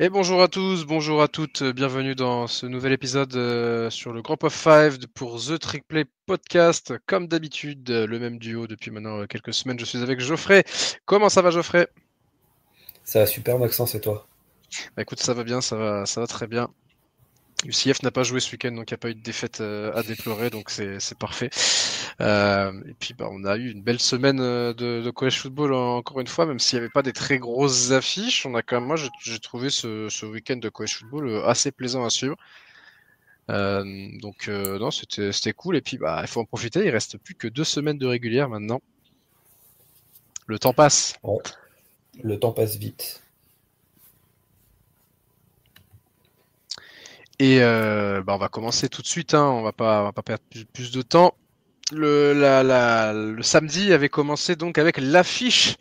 Et bonjour à tous, bonjour à toutes, bienvenue dans ce nouvel épisode sur le Group of Five pour The Trick Play Podcast. Comme d'habitude, le même duo depuis maintenant quelques semaines. Je suis avec Geoffrey. Comment ça va, Geoffrey? Ça va super, Maxence, et toi? Bah, écoute, ça va bien, ça va très bien. UCF n'a pas joué ce week-end, donc il n'y a pas eu de défaite à déplorer, donc c'est parfait. Et puis bah, on a eu une belle semaine de college football encore une fois, même s'il n'y avait pas des très grosses affiches. On a quand même, moi j'ai trouvé ce week-end de college football assez plaisant à suivre. Donc non, c'était cool. Et puis bah il faut en profiter. Il reste plus que 2 semaines de régulière maintenant. Le temps passe. Ouais, le temps passe vite. Et bah, on va commencer tout de suite. Hein. On va pas perdre plus de temps. Le samedi avait commencé donc avec l'affiche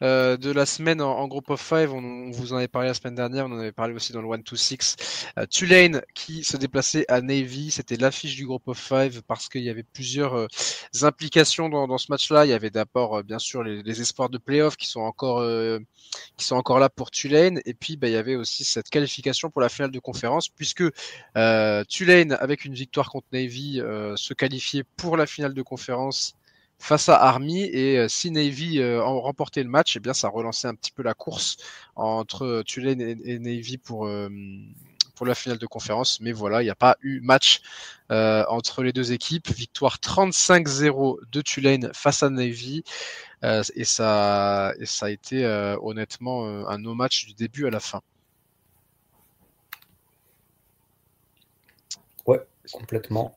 de la semaine en Group of Five. On vous en avait parlé la semaine dernière, on en avait parlé aussi dans le 1-2-6. Tulane qui se déplaçait à Navy, c'était l'affiche du Group of Five parce qu'il y avait plusieurs implications dans ce match-là. Il y avait d'abord bien sûr les espoirs de playoff qui sont encore là pour Tulane. Et puis, bah, il y avait aussi cette qualification pour la finale de conférence, puisque Tulane, avec une victoire contre Navy, se qualifiait pour la finale de conférence face à Army. Et si Navy en remportait le match, eh bien, ça relançait un petit peu la course entre Tulane et Navy pour la finale de conférence. Mais voilà, il n'y a pas eu match entre les deux équipes. Victoire 35-0 de Tulane face à Navy. Et ça a été honnêtement un no match du début à la fin. Ouais, complètement.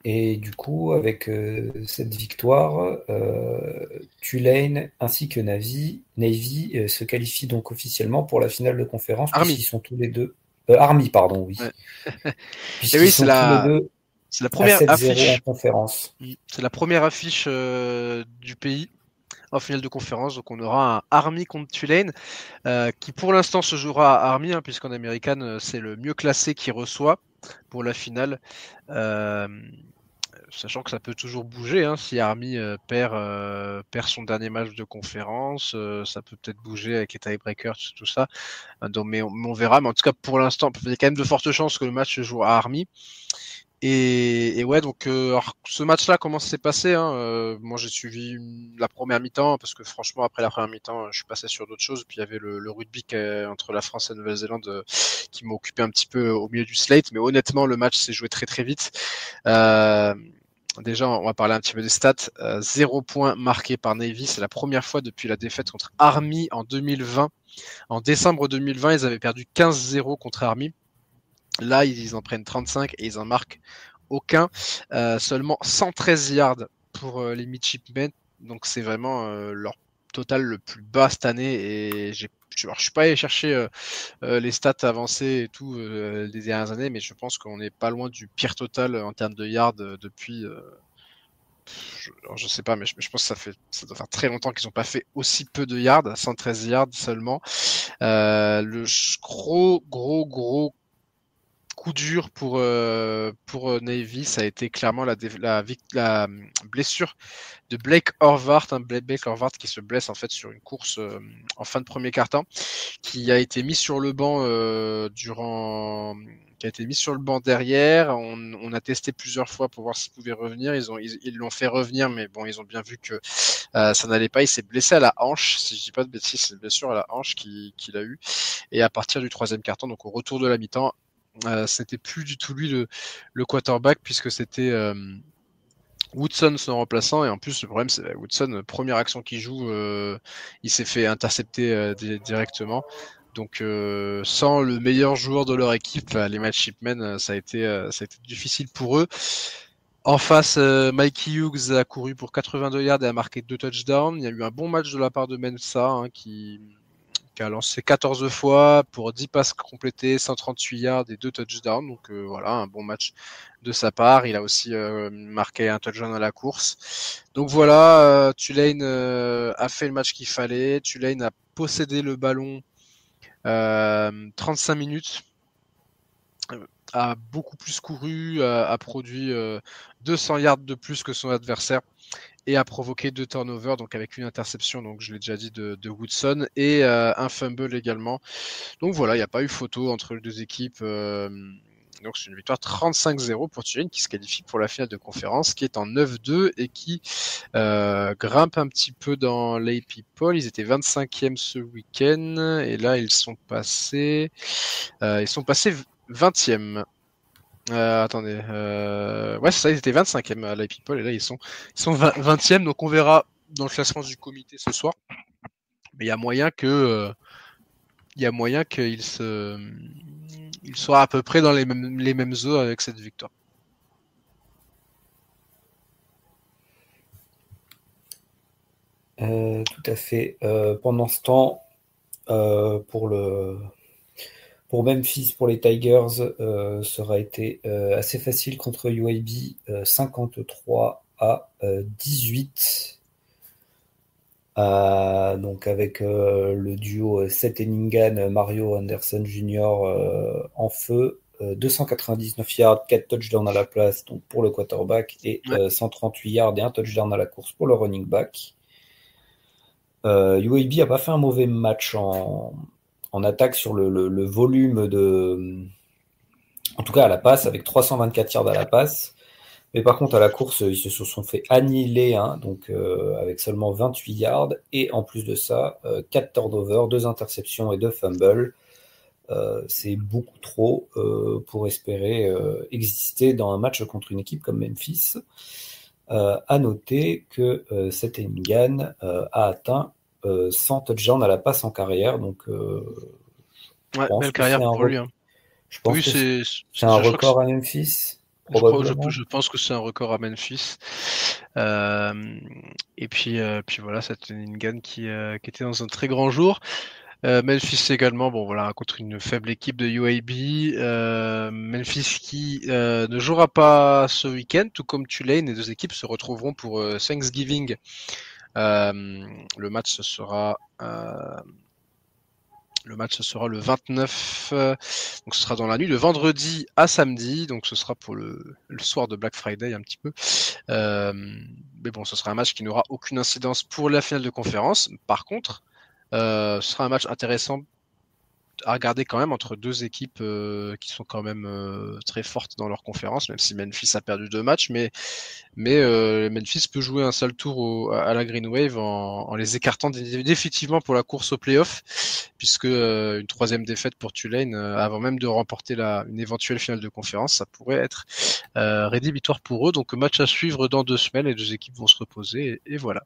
Et du coup, avec cette victoire, Tulane ainsi que Navy se qualifient donc officiellement pour la finale de conférence, Army. puisqu'ils sont tous les deux. Army, pardon, Ouais. oui. Et Puisqu'ils oui, sont tous les deux c'est la à première 7-0 en affiche. conférence. C'est la première affiche du pays en finale de conférence. Donc on aura un Army contre Tulane qui pour l'instant se jouera à Army, hein, puisqu'en American c'est le mieux classé qui reçoit pour la finale. Euh, Sachant que ça peut toujours bouger, hein, si Army perd son dernier match de conférence, ça peut peut-être bouger avec les tiebreakers, tout ça. Donc, mais on verra. Mais en tout cas, pour l'instant, il y a quand même de fortes chances que le match se joue à Army. Et ouais, donc alors, ce match-là, comment ça s'est passé, hein, moi, j'ai suivi la première mi-temps parce que franchement, après la première mi-temps, je suis passé sur d'autres choses. Puis il y avait le rugby entre la France et la Nouvelle-Zélande qui m'a occupé un petit peu au milieu du slate. Mais honnêtement, le match s'est joué très très vite. Euh, Déjà, on va parler un petit peu des stats. 0 points marqués par Navy. C'est la première fois depuis la défaite contre Army en 2020. En décembre 2020, ils avaient perdu 15-0 contre Army. Là, ils en prennent 35 et ils en marquent aucun. Seulement 113 yards pour les midshipmen. Donc, c'est vraiment leur total le plus bas cette année. Et je suis pas allé chercher les stats avancées et tout des dernières années, mais je pense qu'on n'est pas loin du pire total en termes de yards depuis. Je sais pas, mais je pense que ça doit faire très longtemps qu'ils n'ont pas fait aussi peu de yards, 113 yards seulement. Le gros coup dur pour Navy, ça a été clairement la blessure de Blake Horvath, Blake Horvath qui se blesse en fait sur une course en fin de premier quart-temps, qui a été mis sur le banc qui a été mis sur le banc derrière. On a testé plusieurs fois pour voir s'il pouvait revenir. Ils l'ont fait revenir, mais bon, ils ont bien vu que ça n'allait pas. Il s'est blessé à la hanche, si je dis pas de bêtises, c'est une blessure à la hanche qu'il a eu. Et à partir du troisième quart-temps, donc au retour de la mi-temps, c'était plus du tout lui le quarterback puisque c'était Woodson son remplaçant. Et en plus le problème c'est Woodson, première action qu'il joue, il s'est fait intercepter directement. Donc sans le meilleur joueur de leur équipe, les Midshipmen, ça a été difficile pour eux. En face, Mikey Hughes a couru pour 82 yards et a marqué 2 touchdowns. Il y a eu un bon match de la part de Mensa, hein, qui a lancé 14 fois pour 10 passes complétées, 138 yards et 2 touchdowns. Donc voilà, un bon match de sa part. Il a aussi marqué un touchdown à la course. Donc voilà, Tulane a fait le match qu'il fallait. Tulane a possédé le ballon 35 minutes. a beaucoup plus couru, a produit 200 yards de plus que son adversaire et a provoqué 2 turnovers, donc avec une interception, donc je l'ai déjà dit, de Woodson, et un fumble également. Donc voilà, il n'y a pas eu photo entre les deux équipes. Donc c'est une victoire 35-0 pour Tulane qui se qualifie pour la finale de conférence, qui est en 9-2 et qui grimpe un petit peu dans l'AP Poll. Ils étaient 25e ce week-end et là ils sont passés 20e. Attendez, ouais c'est ça, ils étaient 25e à l'AP Poll et là ils sont 20e, donc on verra dans le classement du comité ce soir. Mais il y a moyen qu'il soit à peu près dans les mêmes eaux avec cette victoire. Tout à fait. Pendant ce temps, pour Memphis, pour les Tigers, ça aura été assez facile contre UAB, 53-18. Donc avec le duo Seth Hennigan, Mario Anderson Jr. En feu. 299 yards, 4 touchdowns à la place donc pour le quarterback et 138 yards et un touchdown à la course pour le running back. UAB n'a pas fait un mauvais match en attaque sur le volume en tout cas à la passe, avec 324 yards à la passe. Mais par contre, à la course, ils se sont fait annihiler, donc avec seulement 28 yards. Et en plus de ça, 4 turnovers, 2 interceptions et 2 fumbles. C'est beaucoup trop pour espérer exister dans un match contre une équipe comme Memphis. À noter que Seth Hennigan a atteint 100 touchdowns à la passe en carrière. Donc, belle carrière pour lui. Je pense que c'est un record à Memphis. Je pense que c'est un record à Memphis. Et puis voilà, Seth Hennigan qui était dans un très grand jour. Memphis également, bon voilà, contre une faible équipe de UAB. Memphis qui ne jouera pas ce week-end, tout comme Tulane. Les deux équipes se retrouveront pour Thanksgiving. Le match ce sera le 29, donc ce sera dans la nuit de vendredi à samedi, donc ce sera pour le soir de Black Friday un petit peu. Mais bon, ce sera un match qui n'aura aucune incidence pour la finale de conférence. Par contre, ce sera un match intéressant à regarder quand même entre deux équipes qui sont quand même très fortes dans leur conférence, même si Memphis a perdu 2 matchs, mais Memphis peut jouer un sale tour à la Green Wave en les écartant définitivement pour la course au playoff, puisque une 3e défaite pour Tulane avant même de remporter une éventuelle finale de conférence, ça pourrait être rédhibitoire pour eux. Donc match à suivre dans 2 semaines, les deux équipes vont se reposer et voilà.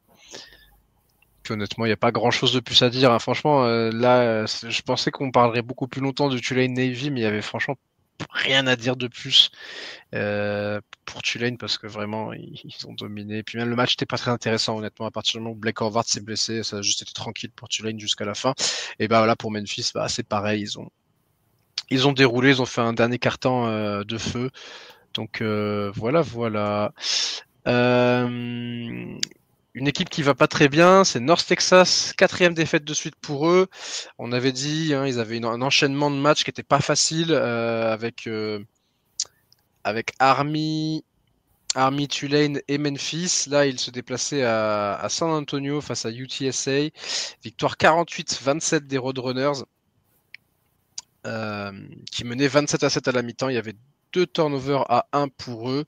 Puis honnêtement, il n'y a pas grand chose de plus à dire. Franchement, là, je pensais qu'on parlerait beaucoup plus longtemps de Tulane Navy, mais il y avait franchement rien à dire de plus pour Tulane parce que vraiment ils ont dominé. Puis même le match n'était pas très intéressant honnêtement. À partir du moment où Blake Horvath s'est blessé, ça a juste été tranquille pour Tulane jusqu'à la fin. Et bah voilà, pour Memphis, c'est pareil. Ils ont déroulé, ils ont fait un dernier quart-temps de feu. Donc voilà. Une équipe qui va pas très bien, c'est North Texas, 4e défaite de suite pour eux. On avait dit, ils avaient un enchaînement de matchs qui était pas facile avec Army, Tulane et Memphis. Là, ils se déplaçaient à San Antonio face à UTSA. Victoire 48-27 des Roadrunners qui menaient 27-7 à la mi-temps. Il y avait 2 turnovers à 1 pour eux.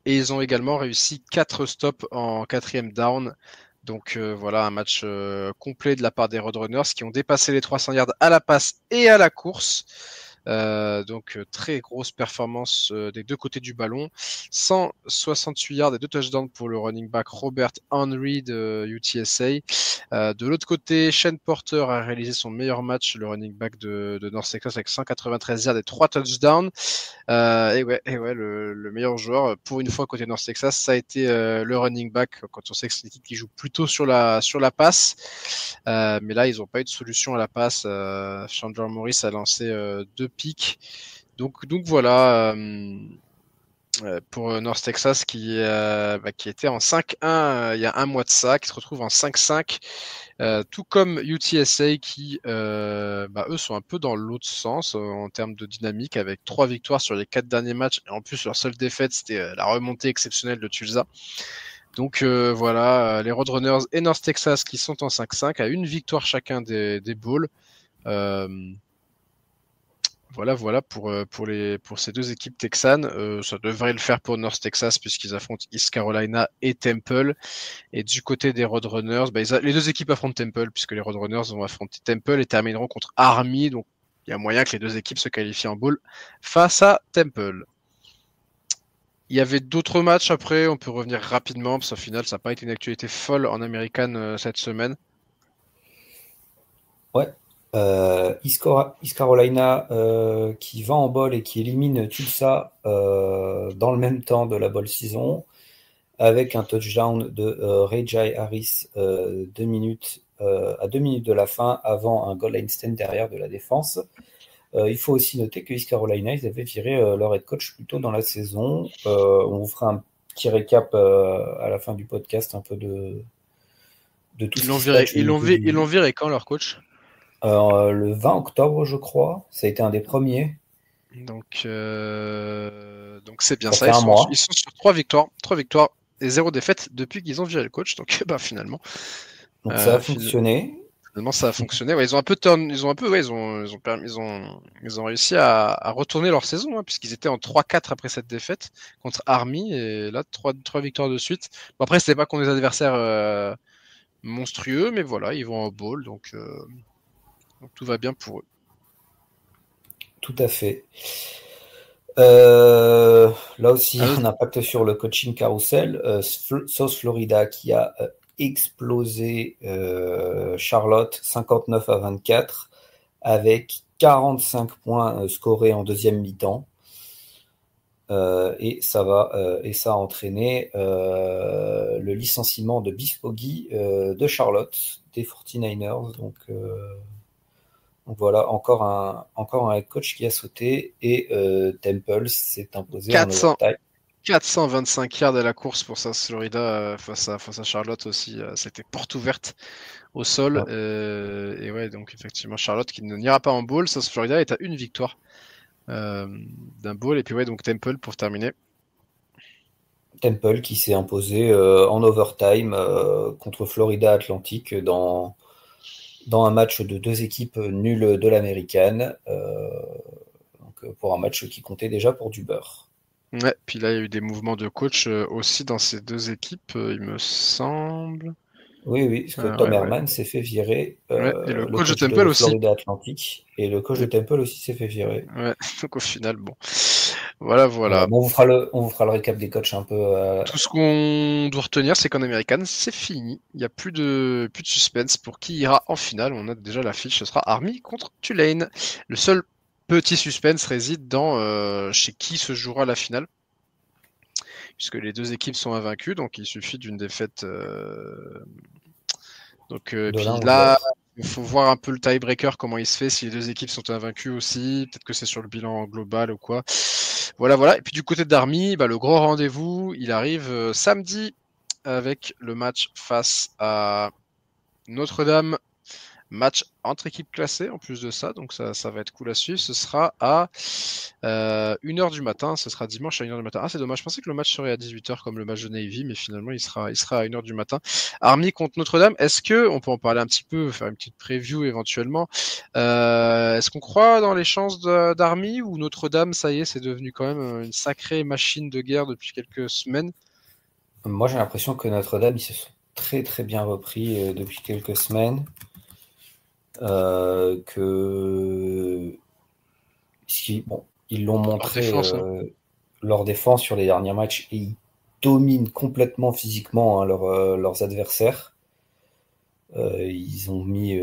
Et ils ont également réussi 4 stops en 4e down. Donc voilà, un match complet de la part des Roadrunners qui ont dépassé les 300 yards à la passe et à la course. Donc très grosse performance des deux côtés du ballon. 168 yards et 2 touchdowns pour le running back Robert Henry de UTSA. De l'autre côté, Shane Porter a réalisé son meilleur match, le running back de North Texas, avec 193 yards et 3 touchdowns. Et ouais, le meilleur joueur pour une fois côté North Texas, ça a été le running back quand on sait que c'est une équipe qui joue plutôt sur la passe. Mais là, ils n'ont pas eu de solution à la passe. Chandler Morris a lancé 2 picks. Donc voilà. pour North Texas qui était en 5-1 il y a un mois de ça, qui se retrouve en 5-5, tout comme UTSA qui, eux, sont un peu dans l'autre sens en termes de dynamique, avec 3 victoires sur les 4 derniers matchs, et en plus leur seule défaite c'était la remontée exceptionnelle de Tulsa. Donc voilà, les Roadrunners et North Texas qui sont en 5-5 à une victoire chacun des bowls. Voilà pour ces deux équipes texanes. Ça devrait le faire pour North Texas puisqu'ils affrontent East Carolina et Temple. Et du côté des Roadrunners, les deux équipes affrontent Temple puisque les Roadrunners vont affronter Temple et termineront contre Army. Donc il y a moyen que les deux équipes se qualifient en bowl face à Temple. Il y avait d'autres matchs après, on peut revenir rapidement parce qu'au final ça n'a pas été une actualité folle en American cette semaine. Ouais. East Carolina qui va en bowl et qui élimine Tulsa dans le même temps de la bowl season avec un touchdown de Ray-J Harris 2 minutes, à 2 minutes de la fin avant un goal line stand derrière de la défense. Il faut aussi noter que East Carolina, ils avaient viré leur head coach plus tôt dans la saison. On vous fera un petit récap à la fin du podcast un peu de tout ce qui se passe. Ils l'ont viré quand leur coach? Le 20 octobre, je crois. Ça a été un des premiers. Donc c'est bien ça. Fait un mois. Ils sont sur 3 victoires et 0 défaite depuis qu'ils ont viré le coach. Donc finalement. Donc ça a fonctionné. Finalement, ça a fonctionné. Ouais, ils ont réussi à retourner leur saison, puisqu'ils étaient en 3-4 après cette défaite contre Army, et là 3 victoires de suite. Bon, après, c'était pas contre des adversaires monstrueux, mais voilà, ils vont en bowl, donc tout va bien pour eux. Tout à fait. Là aussi, un impact sur le coaching carousel. South Florida qui a explosé Charlotte 59-24 avec 45 points scorés en deuxième mi-temps. Et ça a entraîné le licenciement de Biff Poggi de Charlotte, des 49ers. Donc voilà, encore un head coach qui a sauté, et Temple s'est imposé en overtime. 425 yards à la course pour South Florida face à Charlotte aussi. C'était porte ouverte au sol. Et ouais, donc effectivement, Charlotte qui n'ira pas en bowl. South Florida est à une victoire d'un bowl. Et puis ouais, donc Temple pour terminer. Temple qui s'est imposé en overtime contre Florida Atlantic dans un match de deux équipes nulles de l'américaine. Donc pour un match qui comptait déjà pour du beurre. Ouais, puis là, il y a eu des mouvements de coach aussi dans ces deux équipes, il me semble. Oui, parce que Tom Herman s'est fait virer. Et le coach de Temple aussi. Florida Atlantic. Et le coach de Temple aussi s'est fait virer. Ouais, donc au final, bon. Voilà. Bon, on vous fera le récap des coachs un peu. Tout ce qu'on doit retenir, c'est qu'en American, c'est fini. Il n'y a plus de suspense pour qui ira en finale. On a déjà l'affiche, ce sera Army contre Tulane. Le seul petit suspense réside dans chez qui se jouera la finale, puisque les deux équipes sont invaincues, donc il suffit d'une défaite. Puis là, il faut voir un peu le tiebreaker, comment il se fait, si les deux équipes sont invaincues aussi. Peut-être que c'est sur le bilan global ou quoi. Voilà. Et puis du côté d'Army, le gros rendez-vous, il arrive samedi avec le match face à Notre-Dame. Match entre équipes classées en plus de ça, donc ça va être cool à suivre. Ce sera à 1h du matin, ce sera dimanche à 1h du matin. Ah, c'est dommage, je pensais que le match serait à 18h comme le match de Navy, mais finalement il sera à 1h du matin. Army contre Notre-Dame, est-ce que, on peut en parler un petit peu, faire une petite preview éventuellement, est-ce qu'on croit dans les chances d'Army, ou Notre-Dame, ça y est, c'est devenu quand même une sacrée machine de guerre depuis quelques semaines? Moi j'ai l'impression que Notre-Dame, ils se sont très très bien repris depuis quelques semaines. Ils l'ont montré leur défense sur les derniers matchs, et ils dominent complètement physiquement leurs adversaires. Ils ont mis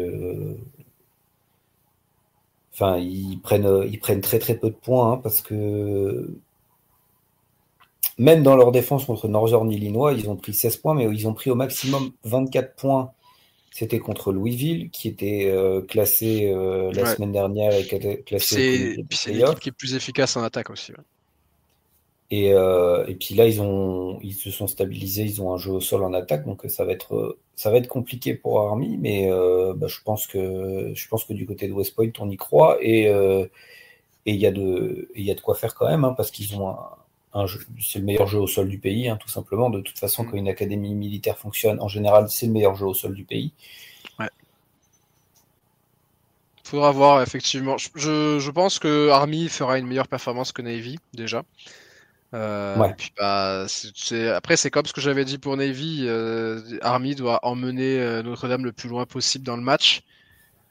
ils prennent très très peu de points, parce que même dans leur défense contre Northern Illinois, ils ont pris 16 points, mais ils ont pris au maximum 24 points. C'était contre Louisville, qui était classé la semaine dernière et qui était classé. C'est l'équipe qui est plus efficace en attaque aussi. Ouais. Et puis là, ils se sont stabilisés, ils ont un jeu au sol en attaque, donc ça va être compliqué pour Army, mais je pense que du côté de West Point, on y croit, et il y a de quoi faire quand même, hein, parce qu'ils ont c'est le meilleur jeu au sol du pays, hein, tout simplement. De toute façon, quand une académie militaire fonctionne, en général, c'est le meilleur jeu au sol du pays. Ouais. Faudra voir, effectivement. Je pense que Army fera une meilleure performance que Navy, déjà. Ouais. Et puis après c'est comme ce que j'avais dit pour Navy, Army doit emmener Notre-Dame le plus loin possible dans le match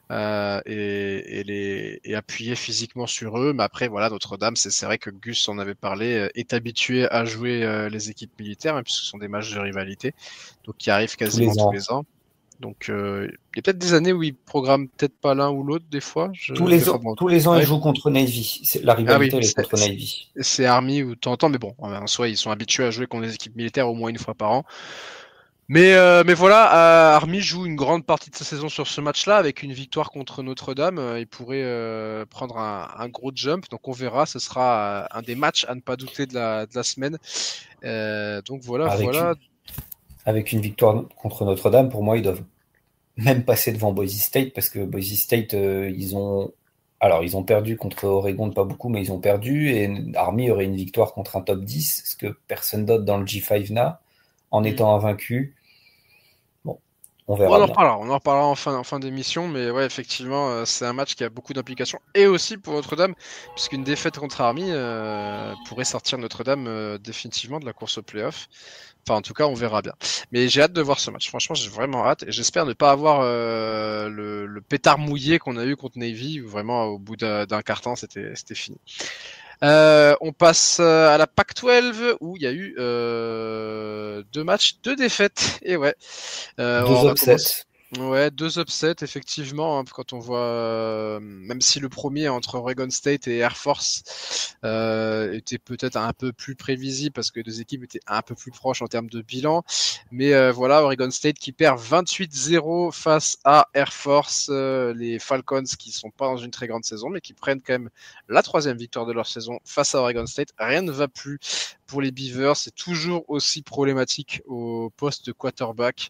et appuyer physiquement sur eux. Mais après voilà, Notre-Dame, c'est vrai que Gus en avait parlé, est habitué à jouer les équipes militaires, hein, puisque ce sont des matchs de rivalité, donc qui arrivent Tous quasiment les tous ans. les ans. Donc il y a peut-être des années où ils programment peut-être pas l'un ou l'autre des fois. Tous Des les fois ans, bon. tous les ans, Ah ils oui, jouent contre Navy. La ah oui, rivalité, elle est contre Navy. c'est Army ou t'entends, mais bon, en soi, ils sont habitués à jouer contre des équipes militaires au moins une fois par an. Mais voilà, Army joue une grande partie de sa saison sur ce match-là avec une victoire contre Notre-Dame. Il pourrait prendre un gros jump, donc on verra. Ce sera un des matchs à ne pas douter de la semaine. Donc voilà, Avec voilà. avec une victoire contre Notre-Dame, pour moi, ils doivent même passer devant Boise State, parce que Boise State, ils ont perdu contre Oregon de pas beaucoup, mais ils ont perdu, et Army aurait une victoire contre un top 10, ce que personne d'autre dans le G5 n'a, en étant invaincu. Bon, on Bon, verra bien. on en reparlera en fin d'émission, mais ouais, effectivement, c'est un match qui a beaucoup d'implications, et aussi pour Notre-Dame, puisqu'une défaite contre Army pourrait sortir Notre-Dame définitivement de la course au playoff. Enfin, en tout cas, on verra bien. Mais j'ai hâte de voir ce match. Franchement, j'ai vraiment hâte, et j'espère ne pas avoir le pétard mouillé qu'on a eu contre Navy, où vraiment, au bout d'un quart temps, c'était fini. On passe à la Pac-12 où il y a eu 2 matchs, 2 défaites. Et ouais, on Deux va commencer. upsets. Ouais, 2 upsets, effectivement, hein, quand on voit, même si le premier entre Oregon State et Air Force était peut-être un peu plus prévisible parce que les deux équipes étaient un peu plus proches en termes de bilan, mais voilà, Oregon State qui perd 28-0 face à Air Force, les Falcons qui sont pas dans une très grande saison, mais qui prennent quand même la 3e victoire de leur saison face à Oregon State. Rien ne va plus pour les Beavers, c'est toujours aussi problématique au poste de quarterback.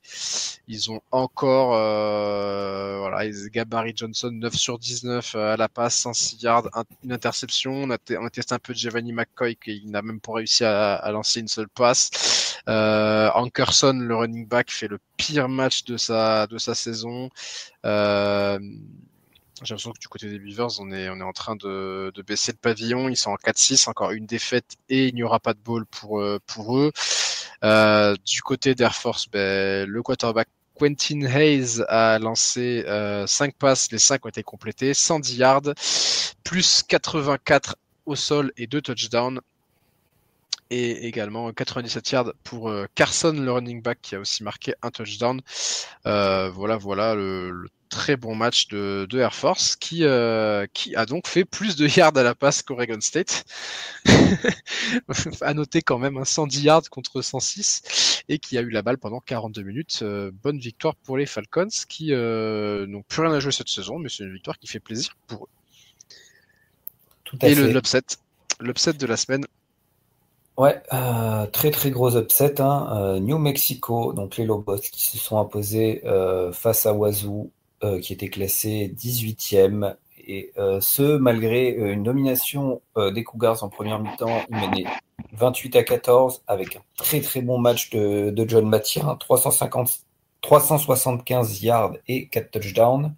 Ils ont encore voilà, Gabari Johnson 9 sur 19 à la passe, 106 yards, une interception. On a testé un peu de Giovanni McCoy qui n'a même pas réussi à lancer une seule passe. Ankerson, le running back, fait le pire match de sa saison. J'ai l'impression que du côté des Beavers, on est en train de baisser le pavillon. Ils sont en 4-6, encore une défaite et il n'y aura pas de bowl pour eux. Du côté d'Air Force, le quarterback Quentin Hayes a lancé 5 passes, les 5 ont été complétés, 110 yards, plus 84 au sol et 2 touchdowns. Et également 97 yards pour Carson, le running back, qui a aussi marqué un touchdown. Voilà le très bon match de Air Force qui a donc fait plus de yards à la passe qu'Oregon State. À noter quand même un 110 yards contre 106 et qui a eu la balle pendant 42 minutes. Bonne victoire pour les Falcons qui n'ont plus rien à jouer cette saison, mais c'est une victoire qui fait plaisir pour eux. Tout à Et fait. l'upset de la semaine. Ouais, très très gros upset, hein. New Mexico, donc les Lobos qui se sont imposés face à Wazoo, qui était classé 18e, et ce malgré une domination des Cougars en première mi-temps. Ils menaient 28-14 avec un très très bon match de John Mathieu, 375 yards et 4 touchdowns.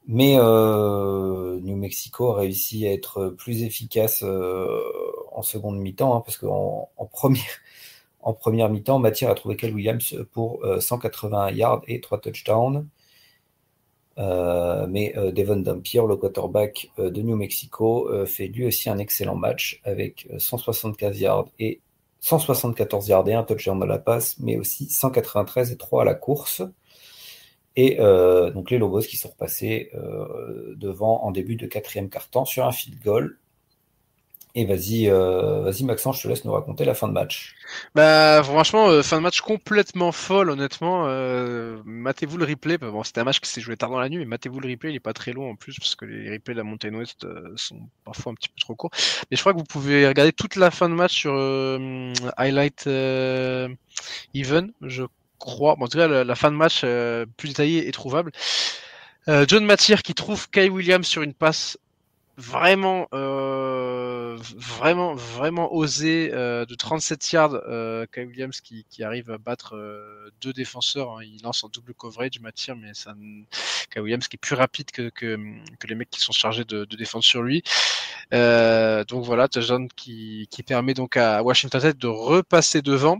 Mais New Mexico a réussi à être plus efficace en seconde mi-temps, hein, parce qu'en première mi-temps, Mathieu a trouvé Cal Williams pour 181 yards et 3 touchdowns. Mais Devon Dampier, le quarterback de New Mexico, fait lui aussi un excellent match avec 175 yards et 174 yards et un touchdown à la passe, mais aussi 193 et 3 à la course. Et donc les Lobos qui sont repassés devant en début de quatrième quart-temps sur un field goal. Et vas-y Maxence, je te laisse nous raconter la fin de match. Bah franchement, fin de match complètement folle, honnêtement. Matez-vous le replay. Bon, c'était un match qui s'est joué tard dans la nuit, mais matez-vous le replay. Il est pas très long en plus parce que les replays de la Mountain West sont parfois un petit peu trop courts. Mais je crois que vous pouvez regarder toute la fin de match sur Highlight Even, je crois. Bon, en tout cas, la fin de match plus détaillée est trouvable. John Mathier qui trouve Kai Williams sur une passe vraiment osé de 37 yards. Kai Williams qui arrive à battre deux défenseurs. Hein. Il lance en double coverage, Mathieu, mais ça, Kai Williams qui est plus rapide que les mecs qui sont chargés de défendre sur lui. Donc voilà, touchdown qui permet donc à Washington State de repasser devant.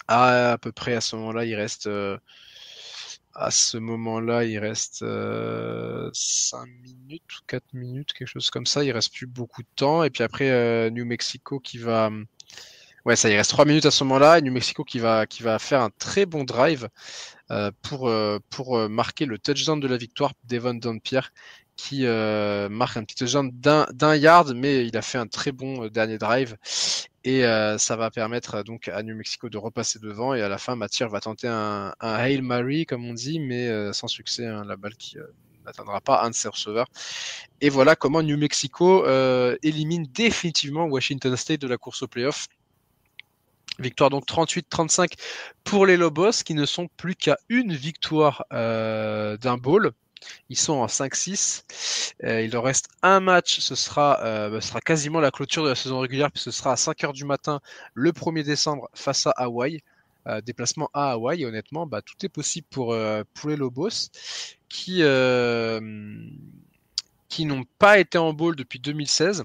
À peu près à ce moment-là, il reste. À ce moment-là, il reste 5 minutes ou 4 minutes, quelque chose comme ça. Il reste plus beaucoup de temps. Et puis après, New Mexico qui va. Ouais, ça, il reste 3 minutes à ce moment-là. Et New Mexico qui va faire un très bon drive pour marquer le touchdown de la victoire. Devon Downpierre qui marque un petit touchdown d'un yard, mais il a fait un très bon dernier drive. Et ça va permettre donc à New Mexico de repasser devant. Et à la fin, Mathieu va tenter un Hail Mary, comme on dit, mais sans succès. Hein, la balle qui n'atteindra pas un de ses receveurs. Et voilà comment New Mexico élimine définitivement Washington State de la course au playoff. Victoire donc 38-35 pour les Lobos, qui ne sont plus qu'à une victoire d'un bowl. Ils sont en 5-6. Il leur reste un match. Ce sera quasiment la clôture de la saison régulière, puis ce sera à 5h du matin le 1er décembre face à Hawaï. Déplacement à Hawaï. Et honnêtement, tout est possible pour les Lobos qui n'ont pas été en bowl depuis 2016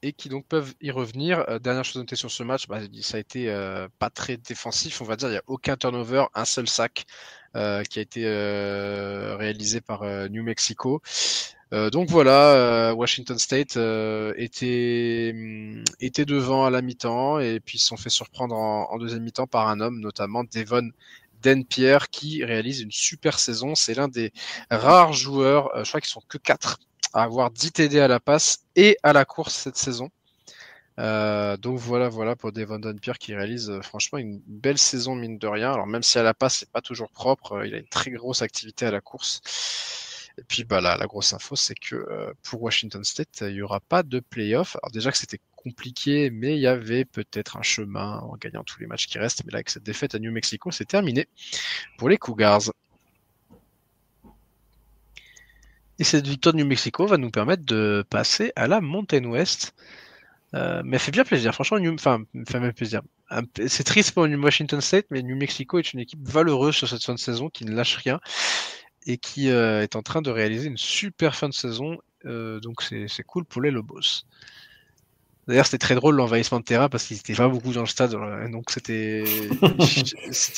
et qui donc peuvent y revenir. Dernière chose à noter sur ce match, ça a été pas très défensif, on va dire. Il n'y a aucun turnover, un seul sac qui a été réalisé par New Mexico. Donc voilà, Washington State était devant à la mi-temps et puis ils se sont fait surprendre en deuxième mi-temps par un homme, notamment Devon Downpierre, qui réalise une super saison. C'est l'un des rares joueurs, je crois qu'ils sont que 4 à avoir 10 TD à la passe et à la course cette saison. Donc voilà pour Devon Downpierre qui réalise franchement une belle saison mine de rien. Alors même si à la passe c'est pas toujours propre, il a une très grosse activité à la course. Et puis la grosse info c'est que pour Washington State il y aura pas de playoff. Alors déjà que c'était compliqué, mais il y avait peut-être un chemin en gagnant tous les matchs qui restent. Mais là avec cette défaite à New Mexico c'est terminé pour les Cougars. Et cette victoire de New Mexico va nous permettre de passer à la Mountain West. Mais elle fait bien plaisir, franchement, fait même plaisir. C'est triste pour Washington State, mais New Mexico est une équipe valeureuse sur cette fin de saison qui ne lâche rien et qui est en train de réaliser une super fin de saison. Donc c'est cool pour les Lobos. D'ailleurs, c'était très drôle l'envahissement de terrain parce qu'ils étaient pas beaucoup dans le stade, donc c'était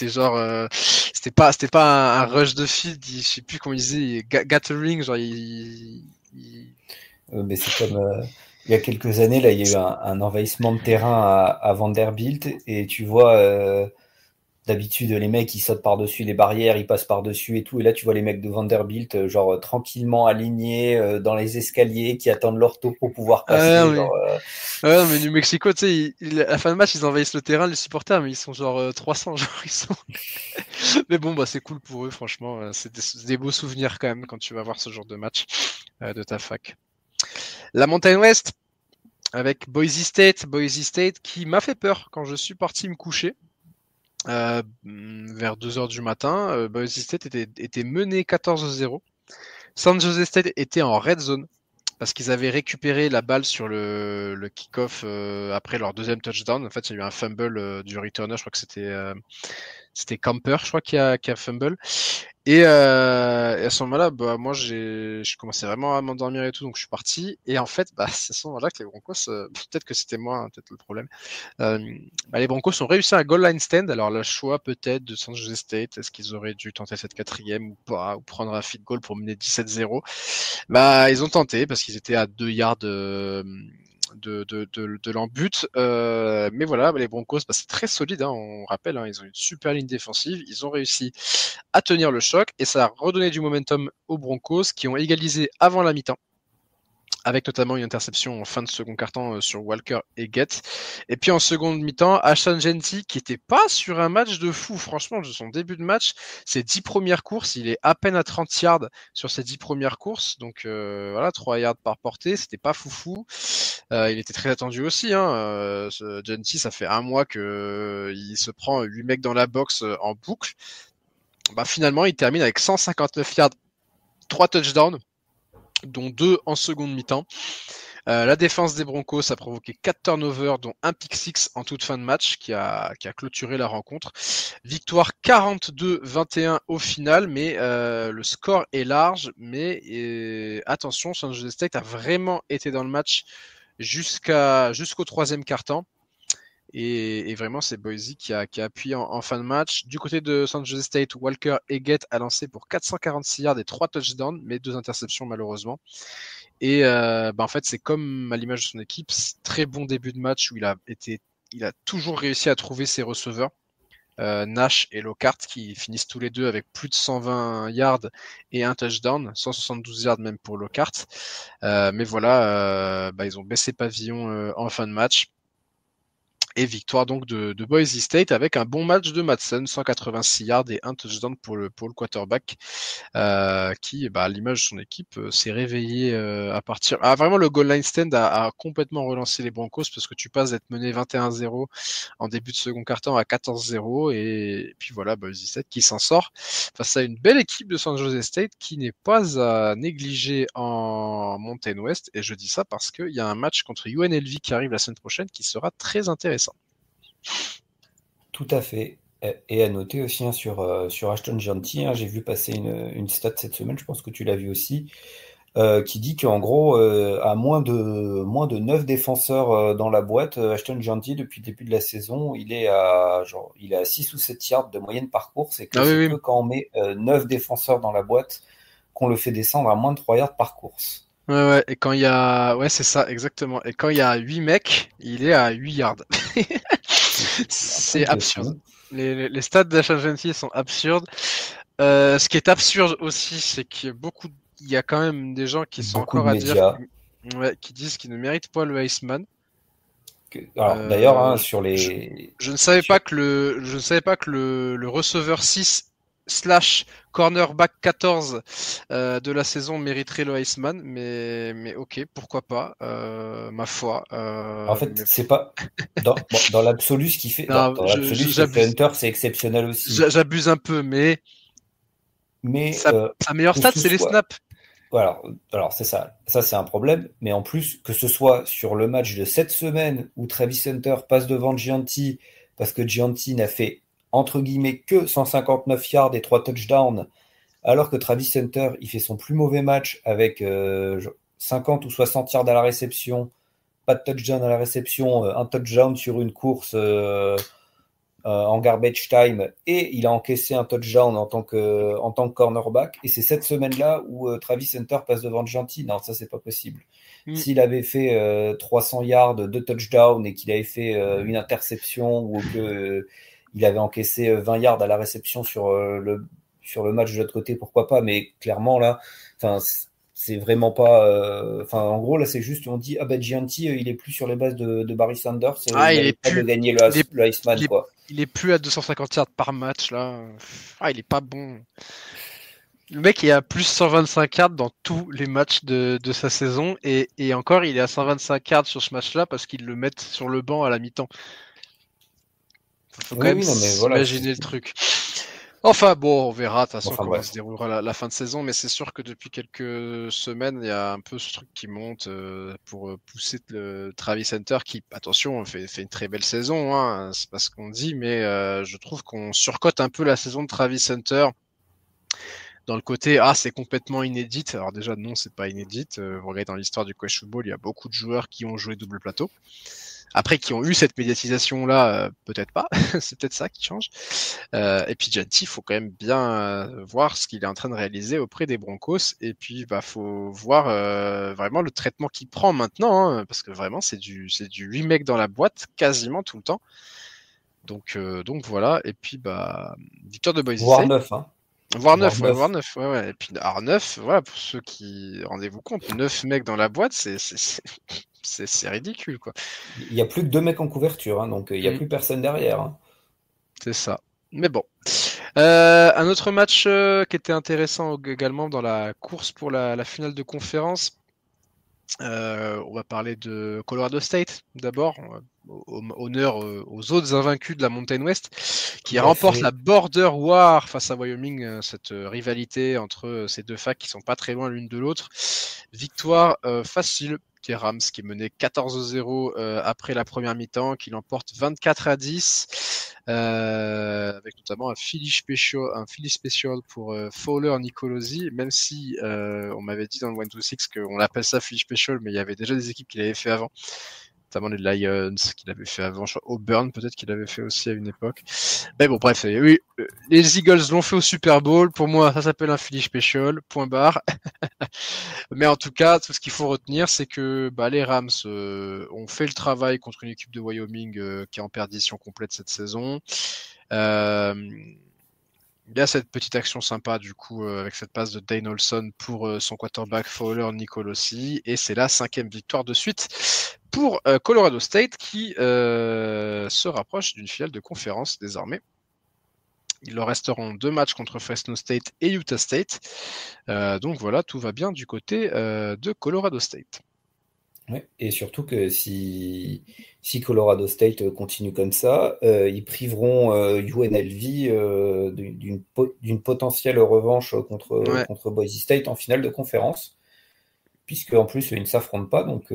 genre c'était pas un rush de field, je sais plus comment ils disaient, gathering, genre Mais c'est comme il y a quelques années, là, il y a eu un envahissement de terrain à Vanderbilt et tu vois d'habitude les mecs ils sautent par-dessus les barrières, ils passent par-dessus et tout, et là tu vois les mecs de Vanderbilt genre tranquillement alignés dans les escaliers qui attendent leur tour pour pouvoir passer. Mais New Mexico, tu sais, à la fin de match, ils envahissent le terrain, les supporters, mais ils sont genre 300, genre ils sont. Mais bon, c'est cool pour eux, franchement. C'est des beaux souvenirs quand même quand tu vas voir ce genre de match de ta fac. La Mountain West avec Boise State qui m'a fait peur quand je suis parti me coucher. Vers 2h du matin, Boise State était mené 14-0. San Jose State était en red zone parce qu'ils avaient récupéré la balle sur le kick-off après leur deuxième touchdown. En fait, il y a eu un fumble du returner, je crois que c'était Camper, je crois, qui a fumble. Et à ce moment-là, moi, je commençais vraiment à m'endormir et tout, donc je suis parti. Et en fait, c'est à ce moment-là que les Broncos, peut-être que c'était moi, hein, peut-être le problème. Les Broncos ont réussi un goal line stand. Alors, le choix peut-être de San Jose State, est-ce qu'ils auraient dû tenter cette quatrième ou pas, ou prendre un field goal pour mener 17-0? Ils ont tenté parce qu'ils étaient à 2 yards de l'embut. Mais voilà, les Broncos, c'est très solide, hein, on rappelle, hein, ils ont une super ligne défensive. Ils ont réussi à tenir le choc et ça a redonné du momentum aux Broncos qui ont égalisé avant la mi-temps avec notamment une interception en fin de second quart-temps sur Walker et Gett. Et puis en seconde mi-temps, Ashton Jeanty, qui était pas sur un match de fou, franchement, de son début de match, ses 10 premières courses, il est à peine à 30 yards sur ses 10 premières courses, donc voilà, 3 yards par portée, c'était pas foufou. Il était très attendu aussi, Jeanty, ça fait un mois que il se prend 8 mecs dans la boxe en boucle. Bah, finalement, il termine avec 159 yards, 3 touchdowns, dont 2 en seconde mi-temps. La défense des Broncos a provoqué 4 turnovers, dont un pick six en toute fin de match qui a clôturé la rencontre. Victoire 42-21 au final, mais le score est large. Mais attention, San Jose State a vraiment été dans le match jusqu'au troisième quart-temps. Et vraiment, c'est Boise qui a appuyé en fin de match. Du côté de San Jose State, Walker Eggett a lancé pour 446 yards et 3 touchdowns, mais 2 interceptions malheureusement. Et en fait, c'est comme à l'image de son équipe, très bon début de match où il a toujours réussi à trouver ses receveurs, Nash et Lockhart, qui finissent tous les deux avec plus de 120 yards et un touchdown, 172 yards même pour Lockhart. Mais voilà, ils ont baissé pavillon en fin de match. Et victoire donc de Boise State avec un bon match de Madsen, 186 yards et un touchdown pour le quarterback, qui, à l'image de son équipe, s'est réveillé à partir. Vraiment, le goal line stand a complètement relancé les Broncos parce que tu passes d'être mené 21-0 en début de second quart-temps à 14-0 et puis voilà, Boise State qui s'en sort face à une belle équipe de San Jose State qui n'est pas à négliger en Mountain West. Et je dis ça parce qu'il y a un match contre UNLV qui arrive la semaine prochaine qui sera très intéressant. Tout à fait. Et à noter aussi sur Ashton Jeanty, j'ai vu passer une stat cette semaine, je pense que tu l'as vu aussi, qui dit qu'en gros, à moins de 9 défenseurs dans la boîte, Ashton Jeanty, depuis le début de la saison, il est à 6 ou 7 yards de moyenne par course, et que c'est que quand on met 9 défenseurs dans la boîte qu'on le fait descendre à moins de 3 yards par course. Ouais, et quand il y a... Ouais, c'est ça, exactement. Et quand il y a 8 mecs, il est à 8 yards. C'est absurde. Les stats d'Ashton Jeanty sont absurdes. Ce qui est absurde aussi, c'est qu'il y a quand même des gens qui sont encore à dire qui disent qu'ils ne méritent pas le Iceman. Alors d'ailleurs, sur les... Je ne savais pas que le receveur 6 / cornerback 14 de la saison mériterait le Iceman, mais ok, pourquoi pas, ma foi. En fait, c'est pas dans l'absolu ce qu'il fait. Dans l'absolu, ce que fait Hunter, c'est exceptionnel aussi. J'abuse un peu, mais sa meilleure stat, c'est les snaps. Voilà, alors c'est ça. Ça, c'est un problème. Mais en plus, que ce soit sur le match de cette semaine où Travis Hunter passe devant Gianti parce que Gianti n'a fait, entre guillemets, que 159 yards et 3 touchdowns, alors que Travis Hunter, il fait son plus mauvais match avec 50 ou 60 yards à la réception, pas de touchdown à la réception, un touchdown sur une course en garbage time, et il a encaissé un touchdown en tant que cornerback, et c'est cette semaine-là où Travis Hunter passe devant Gianti. Non, ça c'est pas possible. S'il avait fait 300 yards, 2 touchdowns, et qu'il avait fait une interception, ou que il avait encaissé 20 yards à la réception sur le match de l'autre côté, pourquoi pas, mais clairement là, c'est vraiment pas. En gros, là, c'est juste, on dit, Gianti, il est plus sur les bases de Barry Sanders. Il est plus de gagner le Iceman, quoi. Il est plus à 250 yards par match, là. Il est pas bon. Le mec est à plus 125 yards dans tous les matchs de sa saison, et encore, il est à 125 yards sur ce match-là parce qu'ils le mettent sur le banc à la mi-temps. Faut quand même imaginer le truc. Enfin bon, on verra de toute façon comment se déroulera la fin de saison, mais c'est sûr que depuis quelques semaines, il y a un peu ce truc qui monte pour pousser le Travis Hunter qui, attention, fait une très belle saison, hein, c'est pas ce qu'on dit, mais je trouve qu'on surcote un peu la saison de Travis Hunter dans le côté c'est complètement inédite. Alors déjà non, c'est pas inédite. Vous regardez dans l'histoire du college football, il y a beaucoup de joueurs qui ont joué double plateau. Après, qui ont eu cette médiatisation-là, peut-être pas. C'est peut-être ça qui change. Et puis Jeanty, il faut quand même bien voir ce qu'il est en train de réaliser auprès des Broncos. Et puis, faut voir vraiment le traitement qu'il prend maintenant, hein, parce que vraiment, c'est du 8 mecs dans la boîte quasiment tout le temps. Donc voilà. Et puis, victoire de Boise State. Voire 9, hein. Voire Voire 9, ouais, 9. voire 9, ouais. Et puis, alors 9, voilà, pour ceux qui, rendez-vous compte, 9 mecs dans la boîte, c'est ridicule, quoi. Il y a plus que 2 mecs en couverture, hein, donc il y a Mm, plus personne derrière, hein. c'est ça. Mais bon. Un autre match qui était intéressant également dans la course pour la finale de conférence. On va parler de Colorado State d'abord. Honneur aux autres invaincus de la Mountain West Tout qui à remportent la fait. Border War face à Wyoming, cette rivalité entre ces deux facs qui sont pas très loin l'une de l'autre. Victoire facile des Rams qui menait 14-0 après la première mi-temps, qui l'emporte 24-10 avec notamment un Philly special pour Fowler Nicolosi, même si on m'avait dit dans le 1-2-6 qu'on appelle ça Philly special, mais il y avait déjà des équipes qui l'avaient fait avant, notamment les Lions qui l'avaient fait avant, Auburn peut-être qu'il avait fait aussi à une époque. Mais bon, bref, oui, les Eagles l'ont fait au Super Bowl. Pour moi, ça s'appelle un Philly special, point barre. Mais en tout cas, tout ce qu'il faut retenir, c'est que les Rams ont fait le travail contre une équipe de Wyoming qui est en perdition complète cette saison. Il y a cette petite action sympa du coup avec cette passe de Dane Olson pour son quarterback Fowler Nicolosi, et c'est la 5e victoire de suite pour Colorado State qui se rapproche d'une finale de conférence désormais. Il leur resteront 2 matchs contre Fresno State et Utah State. Donc voilà, tout va bien du côté de Colorado State. Ouais. Et surtout que si Colorado State continue comme ça, ils priveront UNLV d'une potentielle revanche contre Boise State en finale de conférence, puisque en plus ils ne s'affrontent pas, donc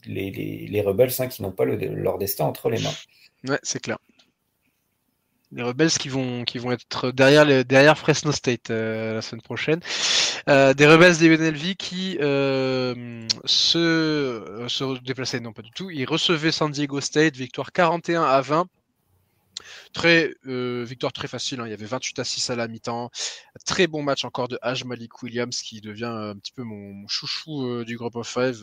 les Rebels qui n'ont pas leur destin entre les mains. Ouais, c'est clair. Les Rebels qui vont être derrière Fresno State la semaine prochaine. Des Rebels des UNLV qui se déplaçaient, non pas du tout. Ils recevaient San Diego State, victoire 41-20. Victoire très facile, hein. Il y avait 28-6 à la mi-temps. Très bon match encore de Haj Malik Williams qui devient un petit peu mon chouchou du Group of Five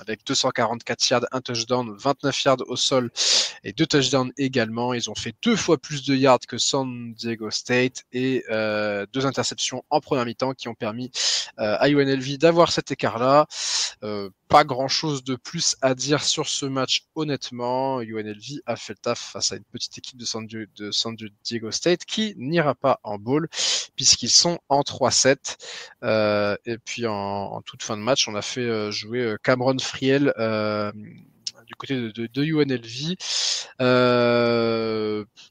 avec 244 yards, un touchdown, 29 yards au sol et 2 touchdowns également. Ils ont fait 2 fois plus de yards que San Diego State et 2 interceptions en première mi-temps qui ont permis à UNLV d'avoir cet écart-là. Pas grand-chose de plus à dire sur ce match, honnêtement. UNLV a fait le taf face à une petite équipe de San Diego State qui n'ira pas en bowl puisqu'ils sont en 3-7. Et puis en toute fin de match, on a fait jouer Cameron Friel du côté de UNLV.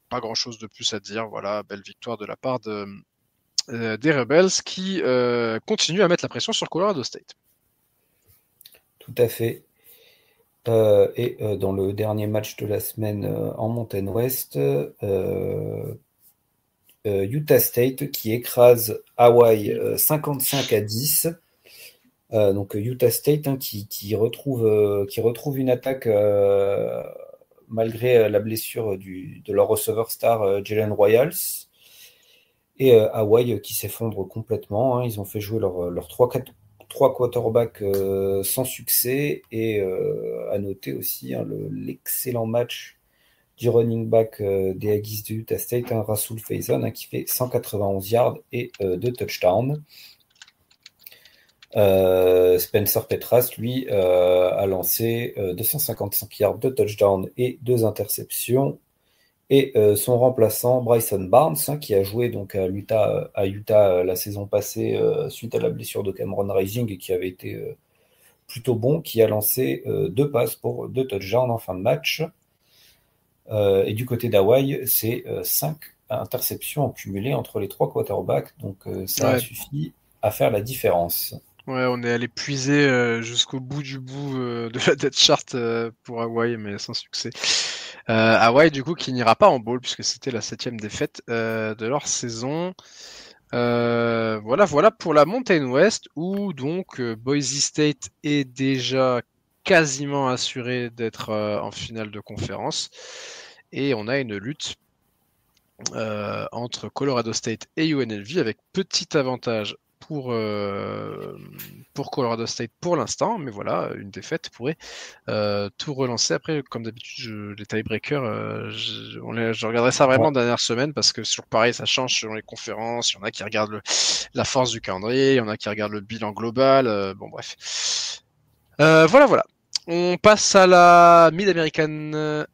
Pas grand-chose de plus à dire. Voilà, belle victoire de la part des Rebels qui continuent à mettre la pression sur Colorado State. Tout à fait. Et dans le dernier match de la semaine en Mountain West, Utah State qui écrase Hawaii 55-10. Donc Utah State qui retrouve une attaque malgré la blessure de leur receveur star Jalen Royals. Et Hawaii qui s'effondre complètement, hein. Ils ont fait jouer leurs trois quarterbacks sans succès, et à noter aussi l'excellent match du running back des Aggies de Utah State, Rasul Faison, qui fait 191 yards et 2 touchdowns. Spencer Petras, lui, a lancé 255 yards, 2 touchdowns et 2 interceptions. Et son remplaçant, Bryson Barnes, qui a joué donc à Utah la saison passée suite à la blessure de Cameron Rising et qui avait été plutôt bon, qui a lancé 2 passes pour 2 touchdowns en fin de match. Et du côté d'Hawaii, c'est 5 interceptions en cumulé entre les 3 quarterbacks. Donc ça a suffi à faire la différence. Ouais, on est allé puiser jusqu'au bout du bout de la depth chart pour Hawaii, mais sans succès. Hawaii, du coup, qui n'ira pas en bowl puisque c'était la 7e défaite de leur saison. Voilà pour la Mountain West, où donc Boise State est déjà quasiment assuré d'être en finale de conférence. Et on a une lutte entre Colorado State et UNLV avec petit avantage pour Colorado State pour l'instant, mais voilà, une défaite pourrait tout relancer. Après, comme d'habitude, les tiebreakers, je regarderai ça vraiment dernière semaine parce que sur pareil, ça change selon les conférences. Il y en a qui regardent la force du calendrier, il y en a qui regardent le bilan global. Bon, bref. Voilà. On passe à la Mid-American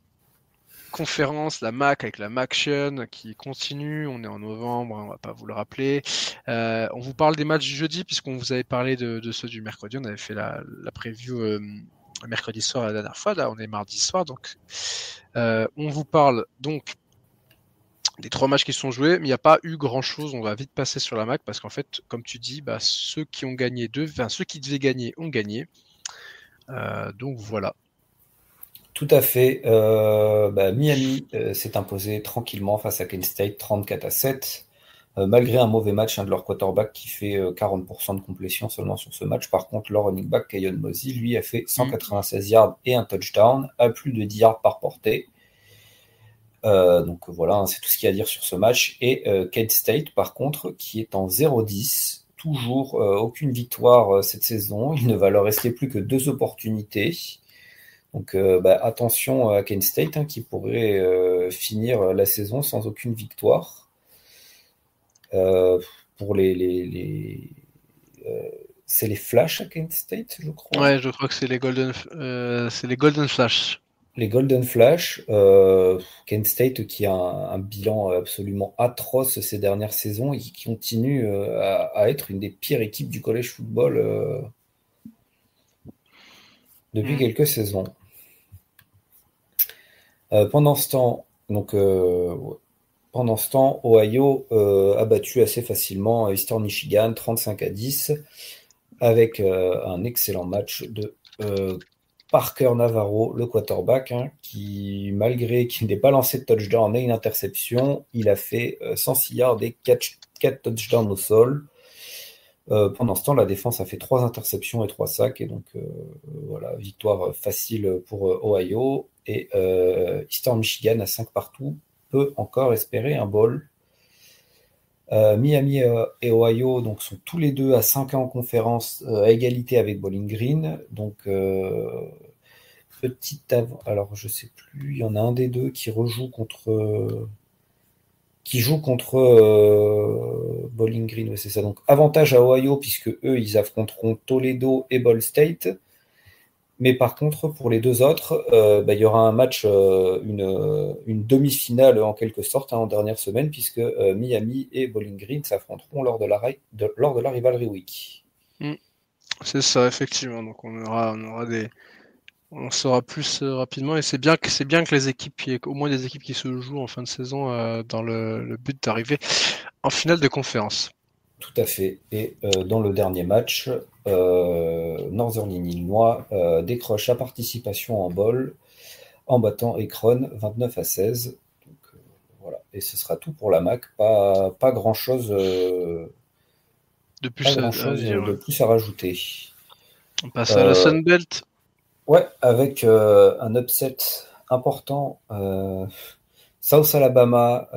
conférence, la MAC avec la MACtion qui continue. On est en novembre, on va pas vous le rappeler. On vous parle des matchs du jeudi puisqu'on vous avait parlé de ceux du mercredi. On avait fait la preview mercredi soir la dernière fois. Là, on est mardi soir, donc on vous parle donc des 3 matchs qui sont joués, mais il n'y a pas eu grand-chose. On va vite passer sur la MAC parce qu'en fait, comme tu dis, ceux qui devaient gagner ont gagné. Donc voilà. Tout à fait. Miami s'est imposé tranquillement face à Kent State, 34-7, malgré un mauvais match de leur quarterback qui fait 40% de complétion seulement sur ce match. Par contre, leur running back, Keyon Mosley, lui, a fait 196 yards et un touchdown, à plus de 10 yards par portée. Donc voilà, c'est tout ce qu'il y a à dire sur ce match. Et Kent State, par contre, qui est en 0-10, toujours aucune victoire cette saison. Il ne va leur rester plus que 2 opportunités. Donc attention à Kent State qui pourrait finir la saison sans aucune victoire. Pour c'est les Flash à Kent State, je crois. Ouais, je crois que c'est les Golden Flash. Les Golden Flash, Kent State qui a un bilan absolument atroce ces dernières saisons et qui continue à être une des pires équipes du college football depuis quelques saisons. Pendant ce temps, Ohio a battu assez facilement Eastern Michigan 35-10 avec un excellent match de Parker Navarro, le quarterback, qui, malgré qu'il n'ait pas lancé de touchdown et une interception, il a fait 106 yards et 4 touchdowns au sol. Pendant ce temps, la défense a fait 3 interceptions et 3 sacs, et donc voilà, victoire facile pour Ohio. Et Eastern Michigan à 5 partout peut encore espérer un bowl. Miami et Ohio donc, sont tous les deux à 5 ans en conférence à égalité avec Bowling Green. Donc, alors je sais plus, il y en a un des deux qui joue contre Bowling Green, ouais, c'est ça. Donc, avantage à Ohio puisque eux, ils affronteront Toledo et Ball State. Mais par contre, pour les deux autres, il y aura un match, une demi-finale en quelque sorte en dernière semaine, puisque Miami et Bowling Green s'affronteront lors de la Rivalry Week. C'est ça, effectivement. Donc on saura plus rapidement, et c'est bien que les équipes, il y ait au moins des équipes qui se jouent en fin de saison dans le but d'arriver en finale de conférence. Tout à fait. Et dans le dernier match, Northern Illinois décroche sa participation en bowl en battant Akron 29-16. Donc, voilà. Et ce sera tout pour la MAC. Pas grand-chose de plus à rajouter. On passe à la Sunbelt. Ouais, avec un upset important. South Alabama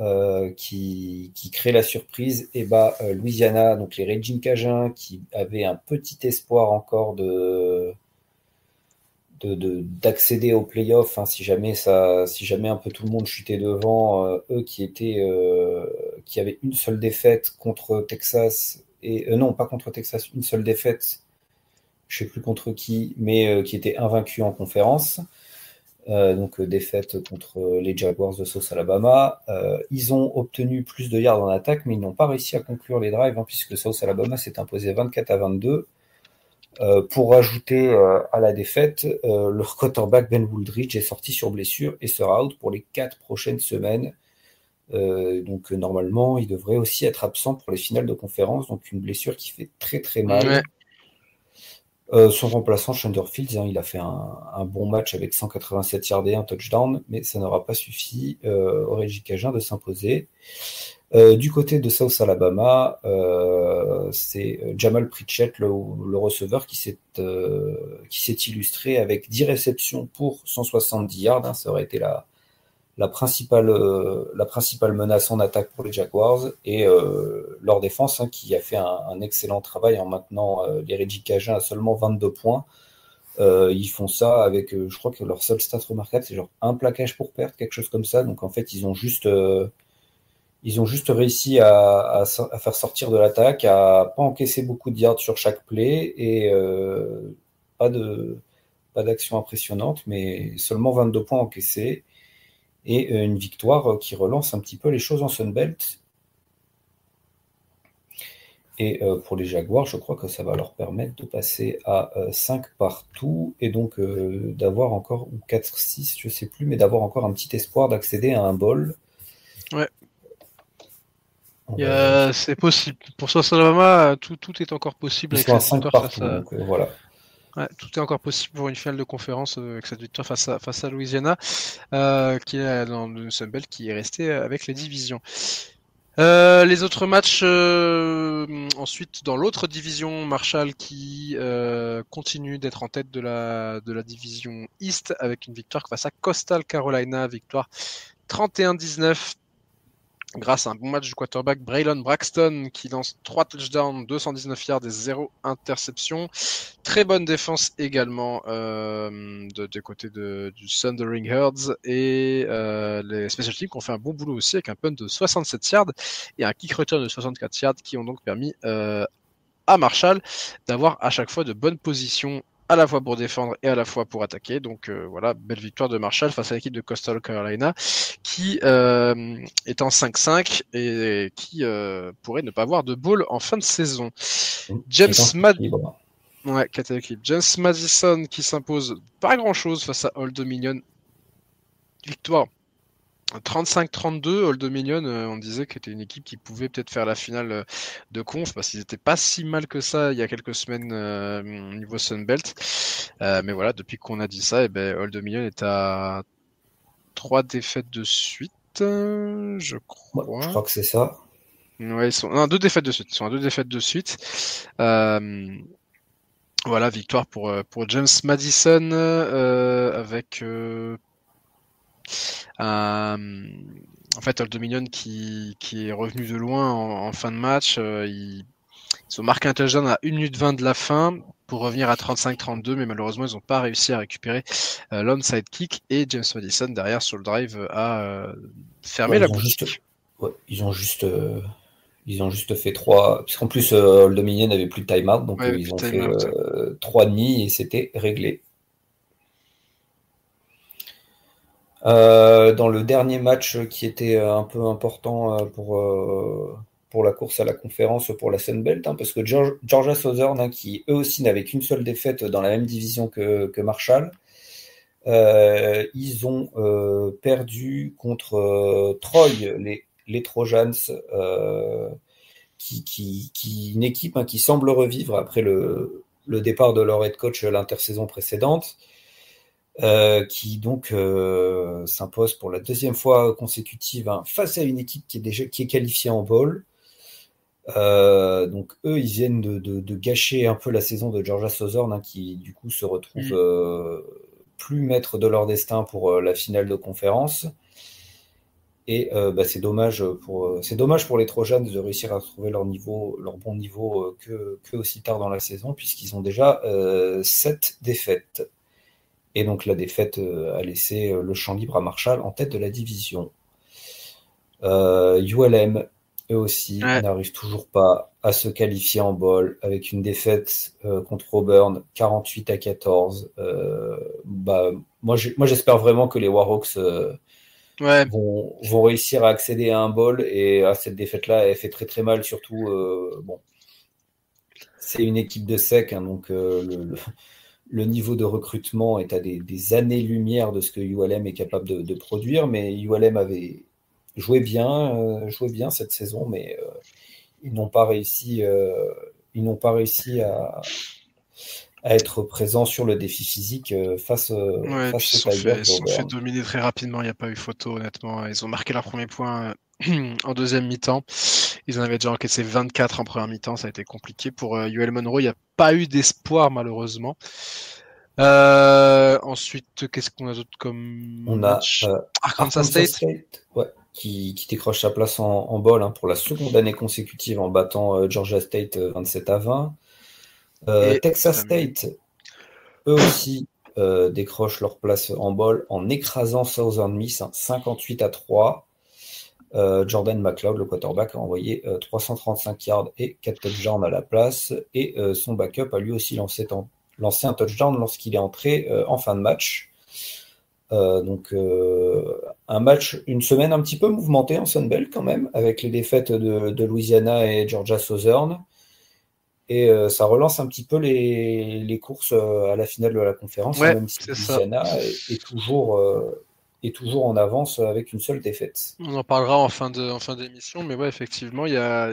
qui crée la surprise et bat Louisiana, donc les Raging Cajuns qui avaient un petit espoir encore d'accéder aux playoffs si jamais un peu tout le monde chutait devant eux qui avaient une seule défaite contre Texas et non pas contre Texas, une seule défaite, je sais plus contre qui, mais qui était invaincu en conférence. Donc défaite contre les Jaguars de South Alabama. Ils ont obtenu plus de yards en attaque, mais ils n'ont pas réussi à conclure les drives, puisque South Alabama s'est imposé 24-22. Pour rajouter à la défaite, leur quarterback Ben Wooldridge est sorti sur blessure et sera out pour les 4 prochaines semaines. Donc normalement, il devrait aussi être absent pour les finales de conférence, donc une blessure qui fait très très mal. Ouais. Son remplaçant, Chandler Fields, il a fait un bon match avec 187 yards et un touchdown, mais ça n'aura pas suffi au Raging Cajun de s'imposer. Du côté de South Alabama, c'est Jamal Pritchett, le receveur, qui s'est illustré avec 10 réceptions pour 170 yards. Ça aurait été la la principale menace en attaque pour les Jaguars et leur défense qui a fait un excellent travail en maintenant les Reggie Cajun à seulement 22 points. Ils font ça avec, je crois que leur seul stat remarquable, c'est genre un plaquage pour perte, quelque chose comme ça. Donc en fait, ils ont juste réussi à faire sortir de l'attaque, à pas encaisser beaucoup de yards sur chaque play et pas d'action impressionnante, mais seulement 22 points encaissés et une victoire qui relance un petit peu les choses en Sunbelt. Et pour les Jaguars, je crois que ça va leur permettre de passer à 5 partout et donc d'avoir encore, ou 4-6, je sais plus, mais d'avoir encore un petit espoir d'accéder à un bowl. Ouais. C'est possible. Pour Alabama, tout est encore possible Ils avec sont à cette 5 victoire partout, donc voilà. Ouais, tout est encore possible pour une finale de conférence avec cette victoire face à Louisiana, qui est dans le Sun Belt, qui est resté avec les divisions. Les autres matchs, ensuite dans l'autre division, Marshall qui continue d'être en tête de la division East avec une victoire face à Coastal Carolina, victoire 31-19. Grâce à un bon match du quarterback Braylon Braxton qui lance 3 touchdowns, 219 yards et 0 interception. Très bonne défense également du côté du Thundering Herds et les special teams qui ont fait un bon boulot aussi avec un punt de 67 yards et un kick return de 64 yards qui ont donc permis à Marshall d'avoir à chaque fois de bonnes positions à la fois pour défendre et à la fois pour attaquer. Donc voilà, belle victoire de Marshall face à l'équipe de Coastal Carolina qui est en 5-5 et qui pourrait ne pas avoir de bowl en fin de saison. James Madison qui s'impose pas grand-chose face à Old Dominion. Victoire 35-32, Old Dominion, on disait que c'était une équipe qui pouvait peut-être faire la finale de conf parce qu'ils étaient pas si mal que ça il y a quelques semaines au niveau Sunbelt. Mais voilà, depuis qu'on a dit ça, Old Dominion est à 3 défaites de suite, je crois. Ouais, je crois que c'est ça. Ouais, ils sont 2 défaites de suite. Ils sont à 2 défaites de suite. Voilà, victoire pour James Madison avec en fait Old Dominion qui est revenu de loin en fin de match. Ils ont marqué un touchdown à 1 minute 20 de la fin pour revenir à 35-32, mais malheureusement ils n'ont pas réussi à récupérer l'onside kick et James Madison derrière sur le drive a fermé la boutique. Ils ont juste fait 3, puisqu'en plus Old Dominion n'avait plus de time-out, donc ils ont fait 3,5 et c'était réglé. Dans le dernier match qui était un peu important pour la course à la conférence pour la Sunbelt, parce que Georgia Southern, qui eux aussi n'avaient qu'une seule défaite dans la même division que Marshall, ils ont perdu contre Troy, les Trojans, une équipe qui semble revivre après le départ de leur head coach l'intersaison précédente. Qui donc s'impose pour la deuxième fois consécutive face à une équipe qui est qualifiée en bowl. Donc eux, ils viennent de gâcher un peu la saison de Georgia Southern, qui du coup se retrouve plus maître de leur destin pour la finale de conférence. Et c'est dommage pour les Trojans de réussir à trouver leur bon niveau que aussi tard dans la saison, puisqu'ils ont déjà 7 défaites. Et donc la défaite a laissé le champ libre à Marshall en tête de la division. ULM, eux aussi, n'arrivent toujours pas à se qualifier en bowl avec une défaite contre Auburn, 48-14. Moi j'espère vraiment que les Warhawks vont réussir à accéder à un bowl, et à cette défaite-là, elle fait très très mal, surtout c'est une équipe de SEC, donc le niveau de recrutement est à des années-lumière de ce que ULM est capable de produire, mais ULM avait joué bien cette saison, mais ils n'ont pas réussi à être présents sur le défi physique face aux Tigers. Ils se sont fait dominer très rapidement, il n'y a pas eu photo, honnêtement. Ils ont marqué leur premier point en deuxième mi-temps. Ils en avaient déjà encaissé 24 en première mi-temps, ça a été compliqué. Pour UL Monroe, il n'y a pas eu d'espoir, malheureusement. Ensuite, qu'est-ce qu'on a d'autre comme On a match? Arkansas State. Ouais, qui décroche sa place en bowl pour la seconde année consécutive en battant Georgia State 27-20. Et Texas State, eux aussi, décrochent leur place en bowl en écrasant Southern Miss 58-3. Jordan McLeod, le quarterback, a envoyé 335 yards et 4 touchdowns à la place. Et son backup a lui aussi lancé un touchdown lorsqu'il est entré en fin de match. Donc un match, une semaine un petit peu mouvementée en Sun Belt quand même, avec les défaites de Louisiana et Georgia Southern. Et ça relance un petit peu les courses à la finale de la conférence, ouais, même si c'est ça. Louisiana est toujours en avance avec une seule défaite. On en parlera en fin d'émission, mais ouais, effectivement, il y aura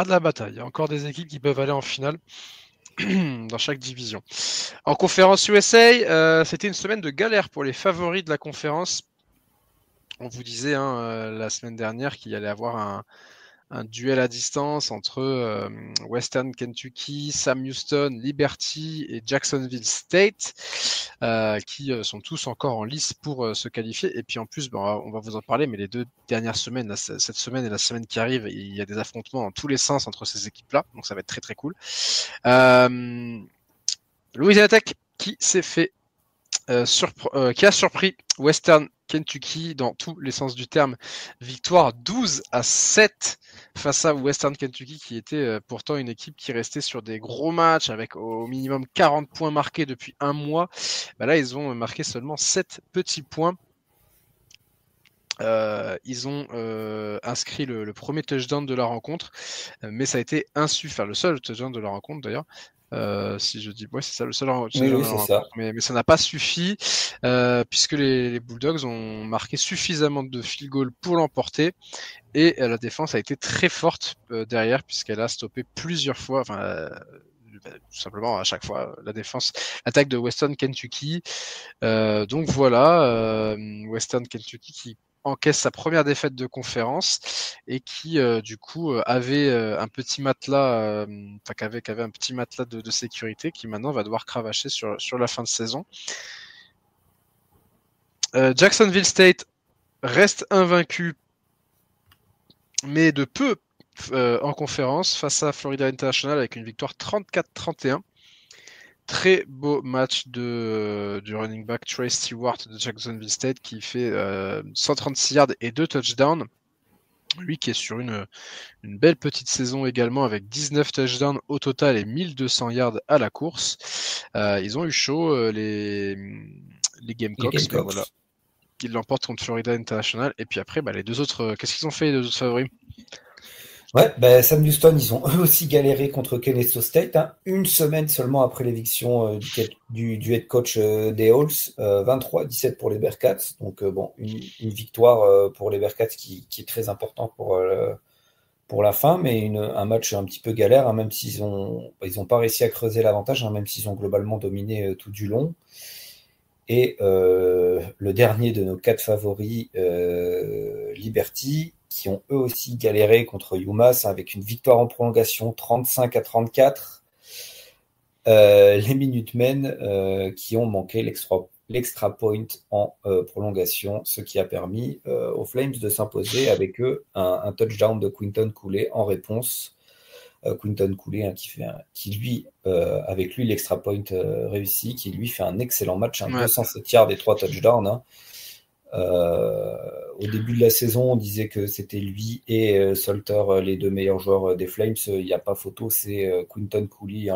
de la bataille. Il y a encore des équipes qui peuvent aller en finale dans chaque division. En conférence USA, c'était une semaine de galère pour les favoris de la conférence. On vous disait la semaine dernière qu'il y allait avoir un duel à distance entre Western Kentucky, Sam Houston, Liberty et Jacksonville State, qui sont tous encore en lice pour se qualifier. Et puis en plus, on va vous en parler, mais les 2 dernières semaines, là, cette semaine et la semaine qui arrive, il y a des affrontements dans tous les sens entre ces équipes-là, donc ça va être très très cool. Louisiana Tech qui s'est fait qui a surpris Western Kentucky dans tous les sens du terme. Victoire 12-7 face à Western Kentucky, qui était pourtant une équipe qui restait sur des gros matchs avec au minimum 40 points marqués depuis un mois. Là, ils ont marqué seulement 7 petits points. Ils ont inscrit le premier touchdown de la rencontre, mais ça a été insuffisant. Le seul touchdown de la rencontre d'ailleurs. Si je dis, ouais, c'est ça le seul touchdown de la rencontre. Mais ça n'a pas suffi puisque les Bulldogs ont marqué suffisamment de field goal pour l'emporter, et la défense a été très forte derrière puisqu'elle a stoppé plusieurs fois, tout simplement à chaque fois l'attaque de Western Kentucky. Donc voilà, Western Kentucky qui encaisse sa première défaite de conférence et qui du coup avait un petit matelas, qui avait un petit matelas de sécurité, qui maintenant va devoir cravacher sur la fin de saison. Jacksonville State reste invaincu, mais de peu en conférence face à Florida International avec une victoire 34-31. Très beau match du running back Trey Stewart de Jacksonville State, qui fait 136 yards et 2 touchdowns. Lui qui est sur une belle petite saison également, avec 19 touchdowns au total et 1200 yards à la course. Ils ont eu chaud, les Gamecocks. Mais voilà, ils l'emportent contre Florida International. Et puis après, les deux autres, qu'est-ce qu'ils ont fait, les deux autres favoris? Ouais, Sam Houston, ils ont eux aussi galéré contre Kennesaw State, une semaine seulement après l'éviction du head coach des Hawks, 23-17 pour les Bearcats. Donc une victoire pour les Bearcats qui est très important pour la fin, mais un match un petit peu galère, même s'ils ont pas réussi à creuser l'avantage, même s'ils ont globalement dominé tout du long. Et le dernier de nos 4 favoris, Liberty, qui ont eux aussi galéré contre UMass avec une victoire en prolongation 35-34. Les Minutemen qui ont manqué l'extra point en prolongation, ce qui a permis aux Flames de s'imposer avec eux un touchdown de Quinton Cooley en réponse. Quinton Cooley qui lui, avec lui l'extra point réussi, qui lui fait un excellent match, 207 yards et 3 touchdowns. Au début de la saison, on disait que c'était lui et Salter les 2 meilleurs joueurs des Flames. Il n'y a pas photo, c'est Quinton Cooley,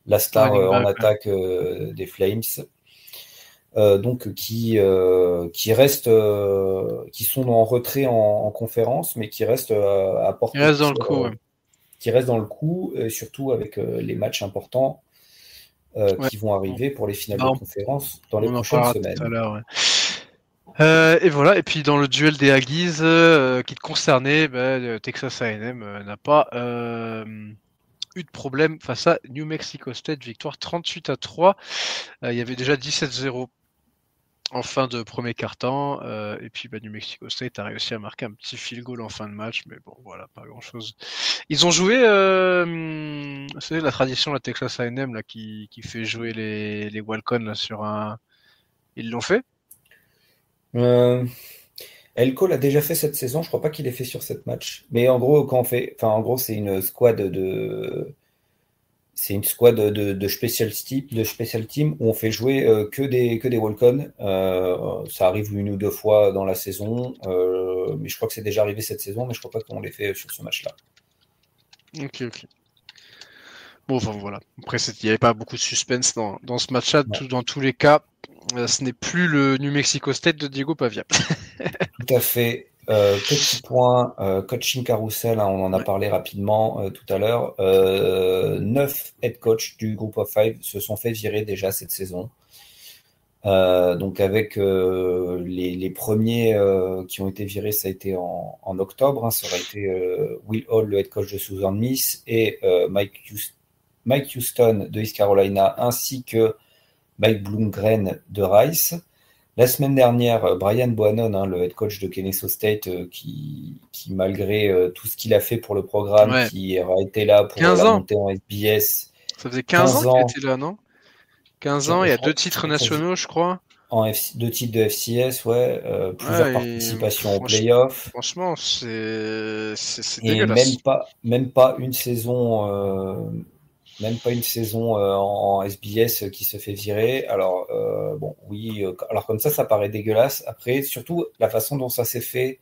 la star en attaque des Flames. Donc qui restent, qui sont en retrait en conférence, mais qui restent à portée. Qui restent dans le coup. Qui restent dans le coup, surtout avec les matchs importants qui vont arriver pour les finales de conférence dans les prochaines semaines. Tout à l'heure, et voilà, et puis dans le duel des Aggies qui te concernait, Texas A&M n'a pas eu de problème face à New Mexico State, victoire 38-3. Il y avait déjà 17-0 en fin de premier quart-temps. Et puis New Mexico State a réussi à marquer un petit field goal en fin de match, mais bon, voilà, pas grand-chose. Ils ont joué, vous savez, la tradition, la Texas A&M, là, qui fait jouer les Walcons là, sur un... Ils l'ont fait? Elko l'a déjà fait cette saison, je crois pas qu'il l'ait fait sur cette match. Mais en gros, en gros, c'est une squad de special team où on fait jouer que des walk-on. Ça arrive une ou deux fois dans la saison, mais je crois que c'est déjà arrivé cette saison, mais je crois pas qu'on l'ait fait sur ce match-là. Ok. Bon, enfin voilà. Après, il n'y avait pas beaucoup de suspense dans ce match-là. Dans tous les cas, ce n'est plus le New Mexico State de Diego Pavia. Tout à fait. Petit point, coaching carousel, hein, on en a parlé rapidement tout à l'heure. 9 head coach du Group of Five se sont fait virer déjà cette saison. Donc avec les premiers qui ont été virés, ça a été en octobre. Hein, ça aurait été Will Hall, le head coach de Southern Miss, et Mike Houston de East Carolina, ainsi que Mike Bloomgren de Rice. La semaine dernière, Brian Bohannon, hein, le head coach de Kennesaw State, qui malgré tout ce qu'il a fait pour le programme, qui aura été là pour la montée en FBS. Ça faisait 15 ans qu'il était là, non? 15 ans, il y a 2 titres nationaux, je crois. 2 titres de FCS, plusieurs participations aux playoffs. Franchement, c'est dégueulasse. Même pas une saison en SBS qui se fait virer. Alors, alors comme ça paraît dégueulasse. Après, surtout, la façon dont ça s'est fait,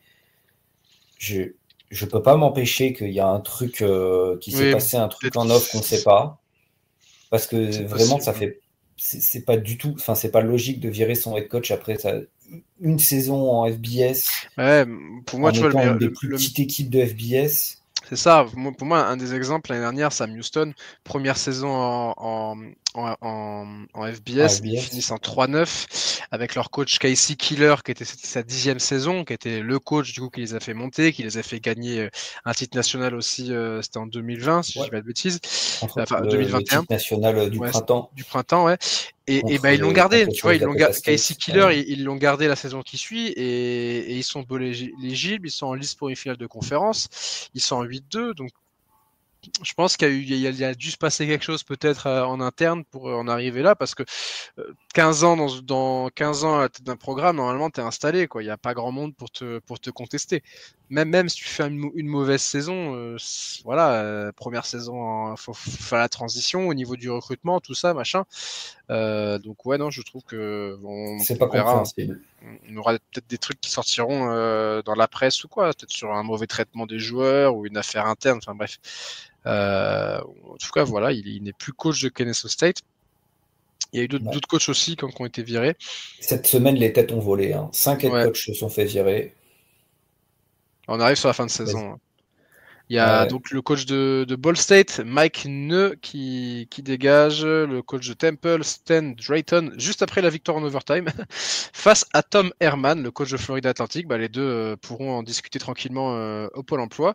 je peux pas m'empêcher qu'il y a un truc qui s'est passé, un truc en off qu'on sait pas. Parce que vraiment, ça fait... C'est pas du tout... Enfin, c'est pas logique de virer son head coach après une saison en FBS. Pour moi, tu vois, une des plus petites équipes de FBS. C'est ça, pour moi, un des exemples, l'année dernière, Sam Houston, première saison en FBS, ils finissent en 3-9 avec leur coach Casey Killer, qui était sa 10e saison, qui était le coach du coup qui les a fait monter, qui les a fait gagner un titre national aussi, c'était en 2020, si je dis pas de bêtises. Enfin, 2021. Le titre national du printemps. Du printemps, ouais. Et ils l'ont gardé, tu vois, Casey Killer, ils l'ont gardé la saison qui suit et ils sont beaux légibles, ils sont en lice pour une finale de conférence, ils sont en 8-2, donc je pense qu'il y a dû se passer quelque chose peut-être en interne pour en arriver là, parce que 15 ans dans 15 ans à la tête d'un programme, normalement t'es installé, quoi. Il n'y a pas grand monde pour te contester. Même si tu fais une mauvaise saison, première saison, faut faire la transition au niveau du recrutement, tout ça, machin. Donc non, je trouve que c'est pas compréhensible. On aura peut-être des trucs qui sortiront dans la presse ou quoi, peut-être sur un mauvais traitement des joueurs ou une affaire interne. Enfin bref. En tout cas, voilà, il n'est plus coach de Kennesaw State. Il y a eu d'autres coachs aussi qui ont été virés. Cette semaine, les têtes ont volé. 5 head coachs se sont fait virer. On arrive sur la fin de saison. Il y a donc le coach de Ball State, Mike Neu, qui dégage, le coach de Temple, Stan Drayton, juste après la victoire en overtime, face à Tom Herman, le coach de Florida Atlantic. Les deux pourront en discuter tranquillement au Pôle emploi.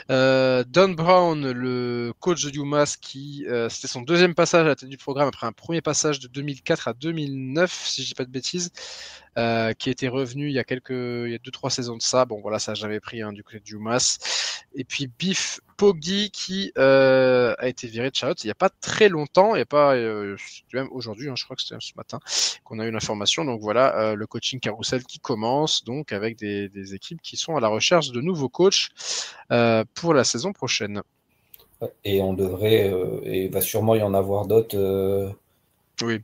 Don Brown, le coach de UMass, c'était son deuxième passage à la tête du programme après un premier passage de 2004 à 2009, si je dis pas de bêtises. Qui était revenu il y a 2-3 saisons de ça. Bon, voilà, ça n'a jamais pris du côté de UMass. Et puis Biff Poggi qui a été viré de Charlotte il n'y a pas très longtemps. Il n'y a pas, même aujourd'hui, je crois que c'était ce matin qu'on a eu l'information. Donc voilà, le coaching carousel qui commence, donc avec des équipes qui sont à la recherche de nouveaux coachs pour la saison prochaine. Et on devrait, et va sûrement y en avoir d'autres. Oui.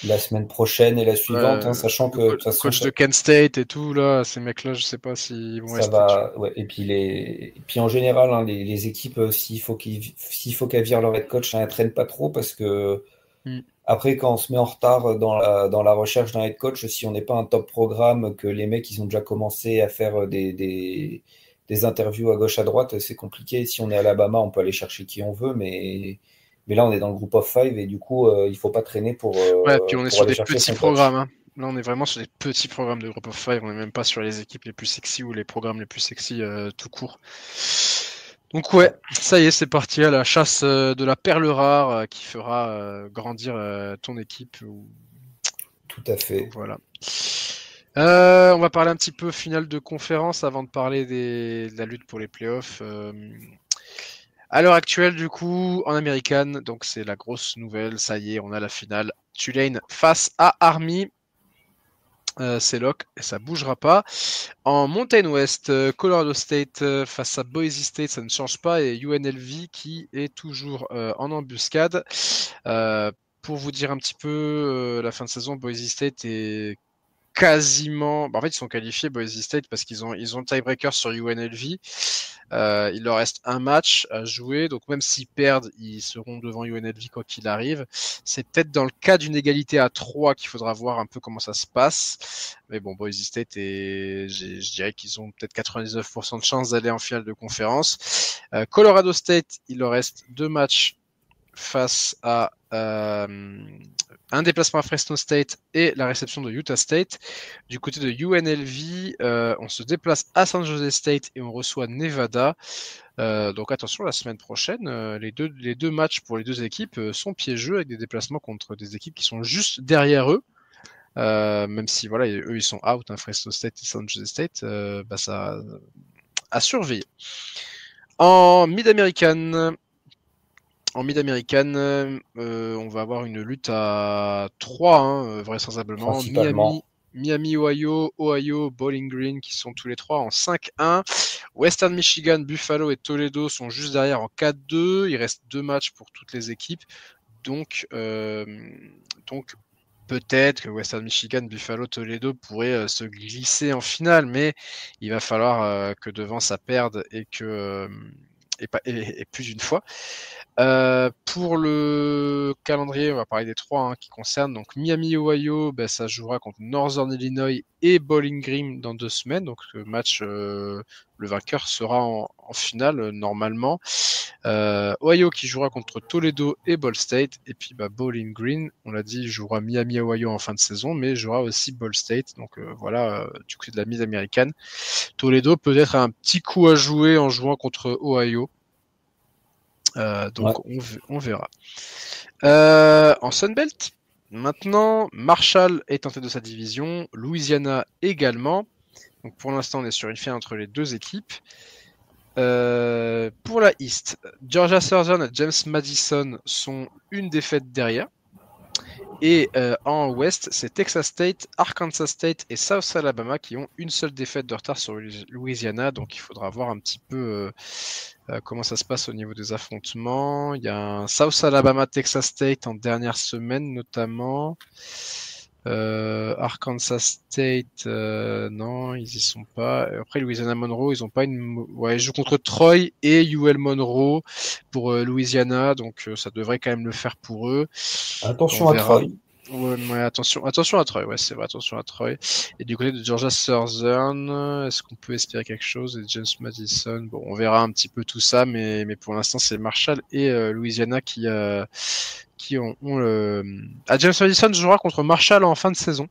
La semaine prochaine et la suivante, sachant que de toute façon, coach de Kent State et tout là, ces mecs-là, je sais pas s'ils vont rester. Et puis en général, les équipes, s'il faut qu'elles virent leur head coach, elles traînent pas trop parce que après, quand on se met en retard dans la recherche d'un head coach, si on n'est pas un top programme, que les mecs ils ont déjà commencé à faire des interviews à gauche à droite, c'est compliqué. Si on est à Alabama, on peut aller chercher qui on veut, mais là, on est dans le group of five et du coup, il faut pas traîner pour. Puis on est sur des petits programmes. Hein. Là, on est vraiment sur des petits programmes de group of five. On n'est même pas sur les équipes les plus sexy ou les programmes les plus sexy tout court. Donc ça y est, c'est parti à la chasse de la perle rare qui fera grandir ton équipe. Tout à fait. Donc, voilà. On va parler un petit peu finale de conférence avant de parler de la lutte pour les playoffs. À l'heure actuelle, du coup, en American, donc c'est la grosse nouvelle. Ça y est, on a la finale. Tulane face à Army. C'est lock et ça bougera pas. En Mountain West, Colorado State face à Boise State, ça ne change pas. Et UNLV qui est toujours en embuscade. Pour vous dire un petit peu, la fin de saison, Boise State est quasiment. En fait, ils sont qualifiés, Boise State, parce qu'ils ont le tiebreaker sur UNLV. Il leur reste un match à jouer, donc même s'ils perdent, ils seront devant UNLV quoi qu'il arrive. C'est peut-être dans le cas d'une égalité à 3 qu'il faudra voir un peu comment ça se passe. Mais bon, Boise State, je dirais qu'ils ont peut-être 99% de chances d'aller en finale de conférence. Colorado State, il leur reste 2 matchs face à un déplacement à Fresno State et la réception de Utah State. Du côté de UNLV, on se déplace à San Jose State et on reçoit Nevada. Donc attention, la semaine prochaine, les deux matchs pour les deux équipes sont piégeux avec des déplacements contre des équipes qui sont juste derrière eux. Même si voilà, eux ils sont out, hein, Fresno State et San Jose State, ça à surveiller. En Mid-American, on va avoir une lutte à 3, hein, vraisemblablement. Principalement. Miami, Ohio, Bowling Green, qui sont tous les trois en 5-1. Western Michigan, Buffalo et Toledo sont juste derrière en 4-2. Il reste 2 matchs pour toutes les équipes. Donc peut-être que Western Michigan, Buffalo, Toledo pourraient se glisser en finale, mais il va falloir que devant ça perde et plus d'une fois. Pour le calendrier, on va parler des 3 hein, qui concernent. Donc Miami, Ohio, ça jouera contre Northern Illinois et Bowling Green dans 2 semaines. Donc le match, le vainqueur sera en finale normalement. Ohio qui jouera contre Toledo et Ball State. Et puis Bowling Green, on l'a dit, jouera Miami, Ohio en fin de saison, mais jouera aussi Ball State. Donc voilà, du côté de la Mid-Américaine. Toledo peut-être a un petit coup à jouer en jouant contre Ohio. Donc ouais. on verra. En Sunbelt, maintenant, Marshall est en tête de sa division, Louisiana également. Donc pour l'instant, on est sur une finale entre les deux équipes. Pour la East, Georgia Southern et James Madison sont une défaite derrière. Et en Ouest, c'est Texas State, Arkansas State et South Alabama qui ont une seule défaite de retard sur Louisiana. Donc il faudra voir un petit peu comment ça se passe au niveau des affrontements. Il y a un South Alabama, Texas State en dernière semaine notamment. Arkansas State, non, ils y sont pas. Après, Louisiana Monroe, ils ont pas une. Ouais, ils jouent contre Troy et UL Monroe pour Louisiana, donc ça devrait quand même le faire pour eux. Attention à Troy. Ouais, attention à Troy, ouais, c'est vrai, attention à Troy. Et du côté de Georgia Southern, est-ce qu'on peut espérer quelque chose? Et James Madison, bon, on verra un petit peu tout ça, mais pour l'instant, c'est Marshall et Louisiana qui ont le. James Madison jouera contre Marshall en fin de saison.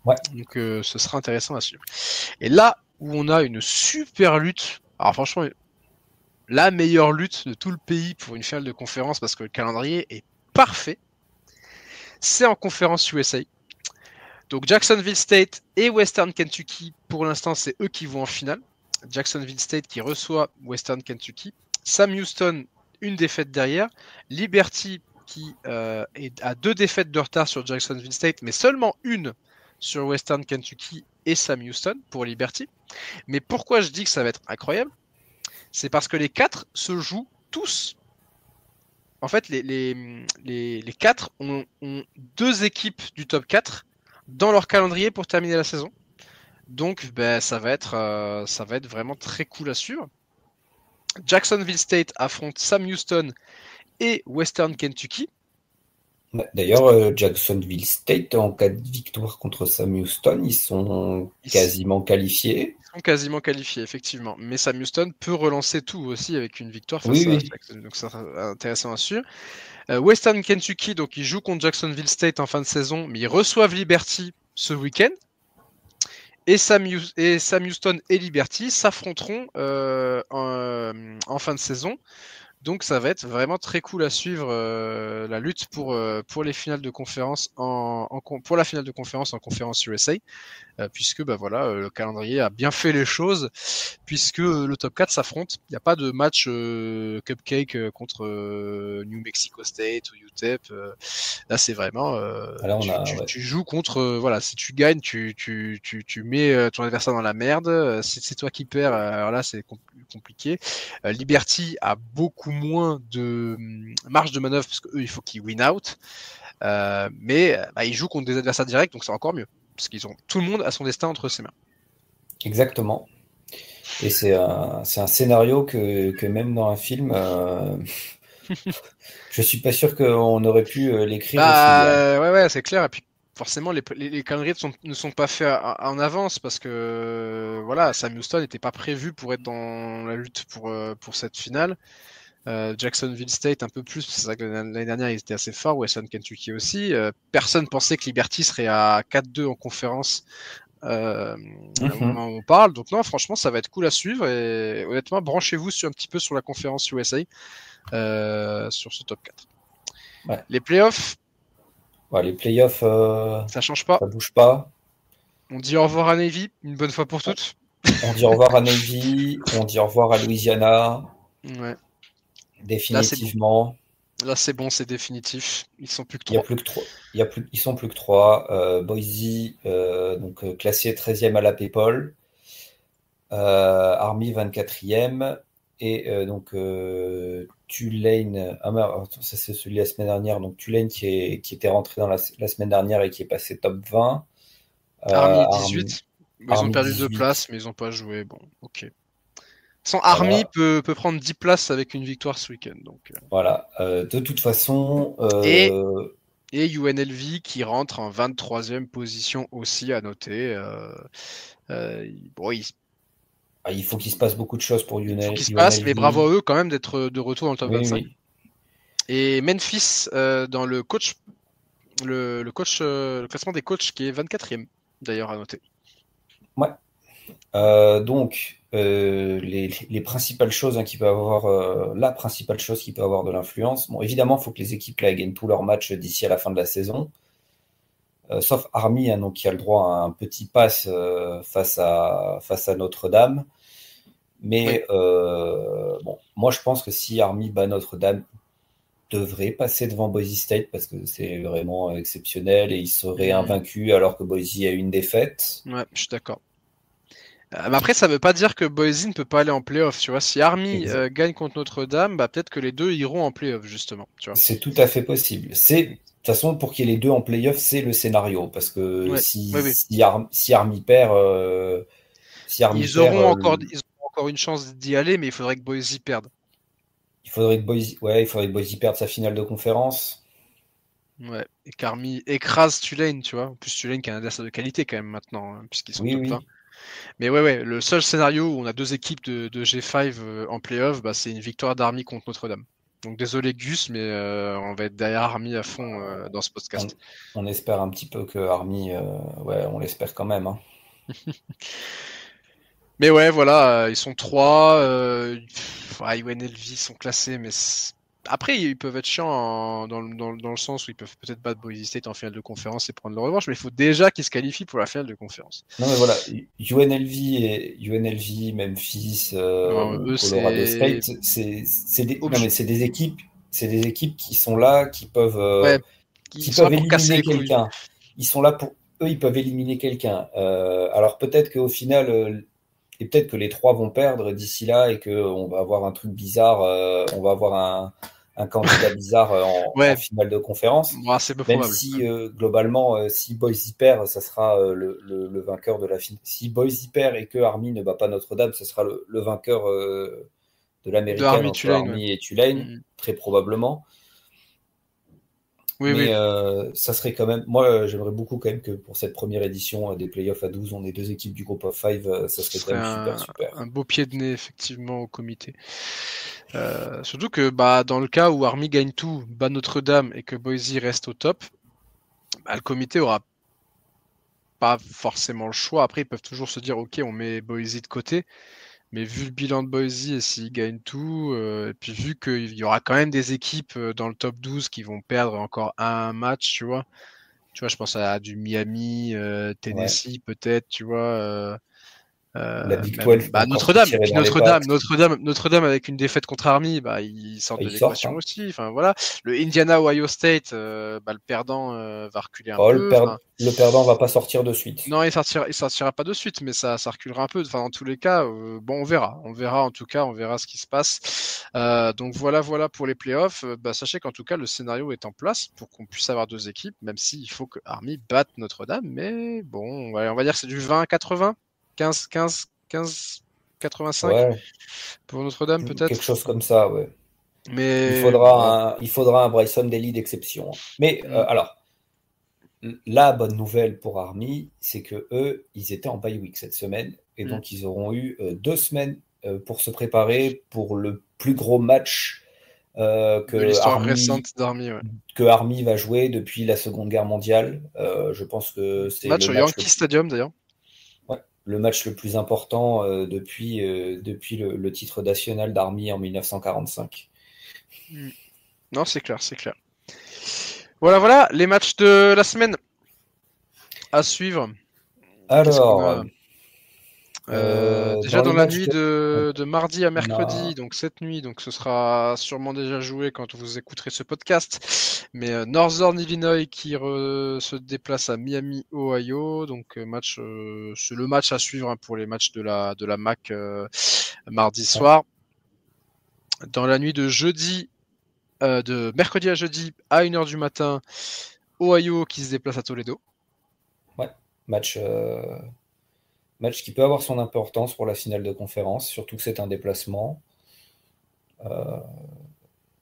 Ouais. Donc ce sera intéressant à suivre. Et là où on a une super lutte, alors franchement, la meilleure lutte de tout le pays pour une finale de conférence parce que le calendrier est parfait, c'est en conférence USA. Donc Jacksonville State et Western Kentucky, pour l'instant, c'est eux qui vont en finale. Jacksonville State qui reçoit Western Kentucky. Sam Houston, une défaite derrière. Liberty qui est à 2 défaites de retard sur Jacksonville State, mais seulement une sur Western Kentucky et Sam Houston pour Liberty. Mais pourquoi je dis que ça va être incroyable? C'est parce que les 4 se jouent tous. En fait, les 4 ont 2 équipes du top 4 dans leur calendrier pour terminer la saison. Donc, ça va être vraiment très cool à suivre. Jacksonville State affronte Sam Houston et Western Kentucky. D'ailleurs, Jacksonville State, en cas de victoire contre Sam Houston, ils sont quasiment qualifiés. Ils sont quasiment qualifiés, effectivement. Mais Sam Houston peut relancer tout aussi avec une victoire face à Jackson. Donc, c'est intéressant à suivre. Western Kentucky, donc ils jouent contre Jacksonville State en fin de saison, mais ils reçoivent Liberty ce week-end. Et Sam Houston et Liberty s'affronteront en fin de saison. Donc ça va être vraiment très cool à suivre la lutte pour les finales de conférence pour la finale de conférence en conférence USA. puisque le calendrier a bien fait les choses, puisque le top 4 s'affronte. Il n'y a pas de match cupcake contre New Mexico State ou UTEP. Là, c'est vraiment Là, tu joues contre si tu gagnes, tu mets ton adversaire dans la merde. Si c'est toi qui perds, alors là c'est compliqué. Liberty a beaucoup moins de marge de manœuvre parce que eux il faut qu'ils win out, mais ils jouent contre des adversaires directs, donc c'est encore mieux parce qu'ils ont tout le monde a son destin entre ses mains. Exactement. Et c'est un scénario que même dans un film, je suis pas sûr qu'on aurait pu l'écrire aussi bien. Ouais, c'est clair. Et puis forcément, les calendriers ne sont pas faits en avance parce que Sam Houston n'était pas prévu pour être dans la lutte pour cette finale. Jacksonville State un peu plus, c'est vrai que l'année dernière ils étaient assez forts, Western Kentucky aussi. Personne pensait que Liberty serait à 4-2 en conférence au moment où on parle. Donc non, franchement, ça va être cool à suivre. Et honnêtement, branchez-vous un petit peu sur la conférence USA sur ce top 4. Ouais. Les playoffs. Les playoffs, ça change pas. Ça bouge pas. On dit au revoir à Navy, une bonne fois pour toutes. On dit au revoir à Navy, on dit au revoir à Louisiana. Ouais. Définitivement. Là, c'est bon, c'est définitif. Ils sont plus que 3. Il y a plus que 3. Ils sont plus que 3. Boise, donc classé 13e à la PayPal. Army 24e. Et donc Tulane. Ça c'est celui de la semaine dernière. Donc Tulane qui était rentré dans la semaine dernière et qui est passé top 20. Army 18. Ils ont perdu 18. 2 places, mais ils n'ont pas joué. Bon, ok. Sans Army peut prendre 10 places avec une victoire ce week-end. Donc, voilà. De toute façon. Et UNLV qui rentre en 23e position aussi à noter. Il faut qu'il se passe beaucoup de choses pour UNLV. Il faut qu'il se passe, mais bravo à eux quand même d'être de retour dans le top 25. Oui. Et Memphis dans le classement des coachs qui est 24e d'ailleurs à noter. Ouais. Donc les principales choses qui peuvent avoir la principale chose qui peut avoir de l'influence. Bon, évidemment, il faut que les équipes là gagnent tous leurs matchs d'ici à la fin de la saison. Sauf Army, donc qui a le droit à un petit pass face à Notre-Dame. Mais moi je pense que si Army bat Notre-Dame, devrait passer devant Boise State parce que c'est vraiment exceptionnel et il serait invaincu alors que Boise a eu une défaite. Ouais, je suis d'accord. Mais après, ça veut pas dire que Boise ne peut pas aller en playoff. Tu vois, si Army gagne contre Notre-Dame, peut-être que les deux iront en playoff justement. Tu vois. C'est tout à fait possible. De toute façon, pour qu'il y ait les deux en playoff, c'est le scénario parce que si Army perd, ils auront encore une chance d'y aller, mais il faudrait que Boise perde. Il faudrait que Boise perde sa finale de conférence. Ouais, et qu'Army écrase Tulane, tu vois. En plus, Tulane qui a un adversaire de qualité quand même maintenant, puisqu'ils sont top 20. Mais le seul scénario où on a deux équipes de G5 en playoff, c'est une victoire d'Army contre Notre-Dame. Donc désolé Gus, mais on va être derrière Army à fond dans ce podcast. On espère un petit peu que Army, on l'espère quand même. Hein. Mais ils sont 3. UNLV sont classés, mais après ils peuvent être chiants dans le sens où ils peuvent peut-être battre Boise State en finale de conférence et prendre leur revanche, mais il faut déjà qu'ils se qualifient pour la finale de conférence. Non mais voilà, UNLV, Memphis, Colorado State, c'est des équipes qui sont là, qui peuvent éliminer quelqu'un. Ils sont là pour eux, ils peuvent éliminer quelqu'un. Alors peut-être qu'au final, et peut-être que les 3 vont perdre d'ici là et qu'on va avoir un truc bizarre, on va avoir un candidat bizarre en finale de conférence. C'est même si globalement, si Boise perd, ça sera le vainqueur de la finale. Si Boise perd et que Army ne bat pas Notre-Dame, ce sera le vainqueur de l'américaine entre Army et Tulane, très probablement. Mais ça serait quand même. Moi, j'aimerais beaucoup quand même que pour cette première édition des playoffs à 12, on ait 2 équipes du groupe of 5. Ça serait quand même super. Un beau pied de nez, effectivement, au comité. Surtout que dans le cas où Army gagne tout, bat Notre-Dame et que Boise reste au top, le comité aura pas forcément le choix. Après, ils peuvent toujours se dire ok, on met Boise de côté. Mais vu le bilan de Boise et s'ils gagnent tout, et puis vu qu'il y aura quand même des équipes dans le top 12 qui vont perdre encore un match, tu vois, Tu vois, je pense à du Miami, Tennessee peut-être, tu vois. La Big Même 12 peut encore se Notre-Dame. Et tirer puis dans les pattes. Notre-Dame avec une défaite contre Army, ils sortent de Ils sortent, l'équation hein. aussi. Enfin voilà. Le Indiana Ohio State, le perdant va reculer un Oh, peu. Enfin, le perdant va pas sortir de suite. non, il sortira pas de suite, mais ça reculera un peu. Enfin, dans tous les cas, bon, on verra en tout cas, on verra ce qui se passe. Donc voilà pour les playoffs. Sachez qu'en tout cas, le scénario est en place pour qu'on puisse avoir 2 équipes, même s'il faut que Army batte Notre-Dame. Mais bon, on va dire que c'est du 20-80, 15-85 Ouais, pour Notre-Dame quelque peut-être. chose comme ça, ouais. Mais bon. Il faudra un Bryson Daly d'exception, hein. Mais Mm. alors, la bonne nouvelle pour Army, c'est que eux, ils étaient en bye week cette semaine, et Mm. donc ils auront eu 2 semaines pour se préparer pour le plus gros match De que l'histoire récente d'Army, ouais. Army va jouer depuis la Seconde Guerre mondiale. Je pense que c'est Match le au match Yankee Stadium d'ailleurs. ouais, le match le plus important depuis le titre national d'Army en 1945. Mm. Non, c'est clair, c'est clair. Voilà, les matchs de la semaine à suivre. Qu'est-ce qu'on Alors, a déjà dans dans les la matchs nuit on de mardi à mercredi, a donc cette nuit, donc ce sera sûrement déjà joué quand vous écouterez ce podcast. Mais Northern Illinois qui se déplace à Miami, Ohio, donc c'est le match à suivre hein, pour les matchs de la MAC mardi ouais, soir. Dans la nuit de mercredi à jeudi à 1h du matin, Ohio qui se déplace à Toledo. ouais, match, match qui peut avoir son importance pour la finale de conférence, surtout que c'est un déplacement.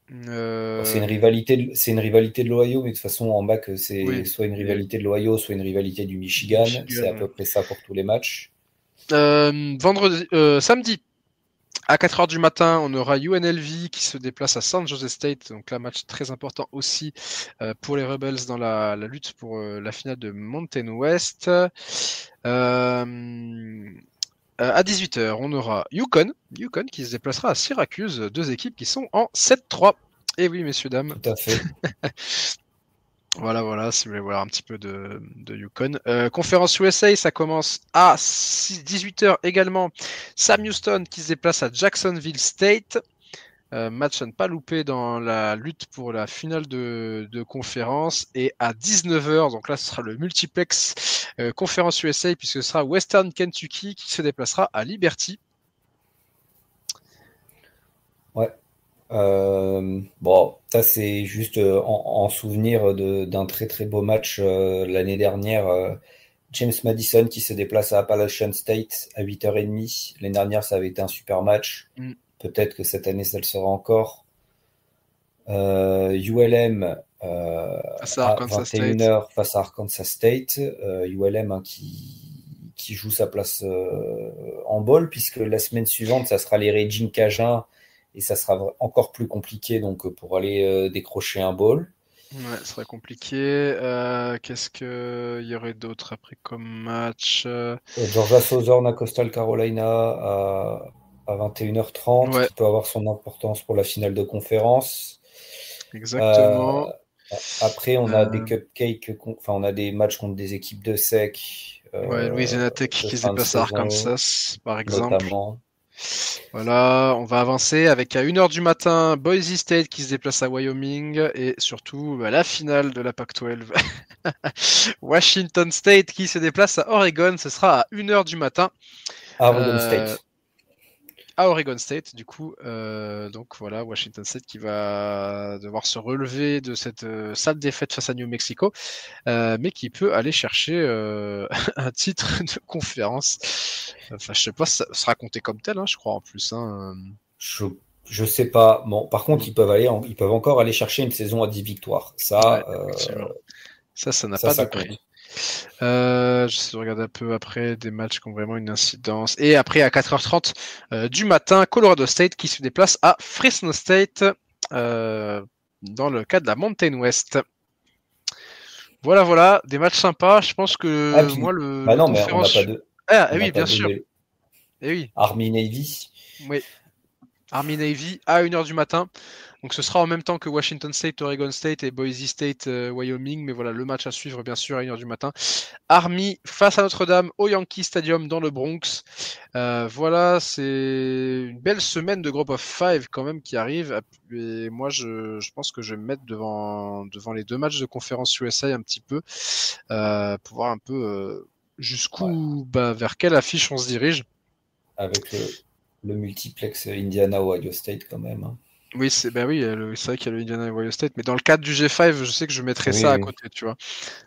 C'est une rivalité de l'Ohio, mais de toute façon, en bac, c'est Oui, soit une et rivalité de l'Ohio, soit une rivalité du du Michigan. C'est Michigan. à peu près ça pour tous les matchs. Samedi, à 4h du matin, on aura UNLV qui se déplace à San Jose State. Donc là, match très important aussi pour les Rebels dans la lutte pour la finale de Mountain West. À 18h, on aura Yukon qui se déplacera à Syracuse. 2 équipes qui sont en 7-3. Et oui, messieurs, dames. Tout à fait. Voilà, si vous voulez voir un petit peu de Yukon. Conférence USA, ça commence à 18h également. Sam Houston qui se déplace à Jacksonville State. Match à ne pas louper dans la lutte pour la finale de conférence. Et à 19h, donc là ce sera le multiplex conférence USA puisque ce sera Western Kentucky qui se déplacera à Liberty. Ouais. Bon, ça c'est juste en souvenir d'un très très beau match l'année dernière. James Madison qui se déplace à Appalachian State à 8h30. L'année dernière, ça avait été un super match. Peut-être que cette année, ça le sera encore. ULM à 21h face à Arkansas State. ULM hein, qui joue sa place en bowl, puisque la semaine suivante, ça sera les Raging Cajuns et ça sera encore plus compliqué donc, pour aller décrocher un bowl. Ouais, ce serait compliqué. Qu'est-ce qu'il y aurait d'autre après comme match Georgia Southern à Coastal Carolina à 21h30, ouais. qui peut avoir son importance pour la finale de conférence. Exactement. Après, on a des cupcakes, enfin, on a des matchs contre des équipes de SEC. Ouais, Louisiana Tech De qui se fin de déplace à saison, Arkansas, par exemple. notamment. Voilà, on va avancer avec à 1h du matin, Boise State qui se déplace à Wyoming et surtout la finale de la Pac-12. Washington State qui se déplace à Oregon, ce sera à 1h du matin. À Oregon State. À Oregon State, du coup, donc voilà, Washington State qui va devoir se relever de cette sale défaite face à New Mexico, mais qui peut aller chercher un titre de conférence. Enfin, je sais pas, ça sera compté comme tel, hein, je crois en plus. Hein. Je sais pas. Bon, par contre, ils peuvent encore aller chercher une saison à 10 victoires. Ça, ouais, ça n'a pas de prix. J'essaie de regarder un peu après des matchs qui ont vraiment une incidence. Et après, à 4h30 du matin, Colorado State qui se déplace à Fresno State dans le cadre de la Mountain West. Voilà, des matchs sympas. Je pense que moi, le non, conférence... mais on n'a pas de... oui, bien sûr. Et oui. Army Navy. Oui. Army Navy à 1h du matin. Donc ce sera en même temps que Washington State, Oregon State et Boise State, Wyoming. Mais voilà, le match à suivre, bien sûr, à 1h du matin. Army face à Notre-Dame au Yankee Stadium dans le Bronx. Voilà, c'est une belle semaine de Group of Five quand même qui arrive. Et moi, je pense que je vais me mettre devant les 2 matchs de conférence USA un petit peu pour voir un peu jusqu'où, vers quelle affiche on se dirige. Avec le multiplex Indiana-Ohio State quand même. Hein. Oui, c'est vrai qu'il y a le Indiana et Ohio State, mais dans le cadre du G5, je sais que je mettrais Oui, ça à oui. côté, tu vois,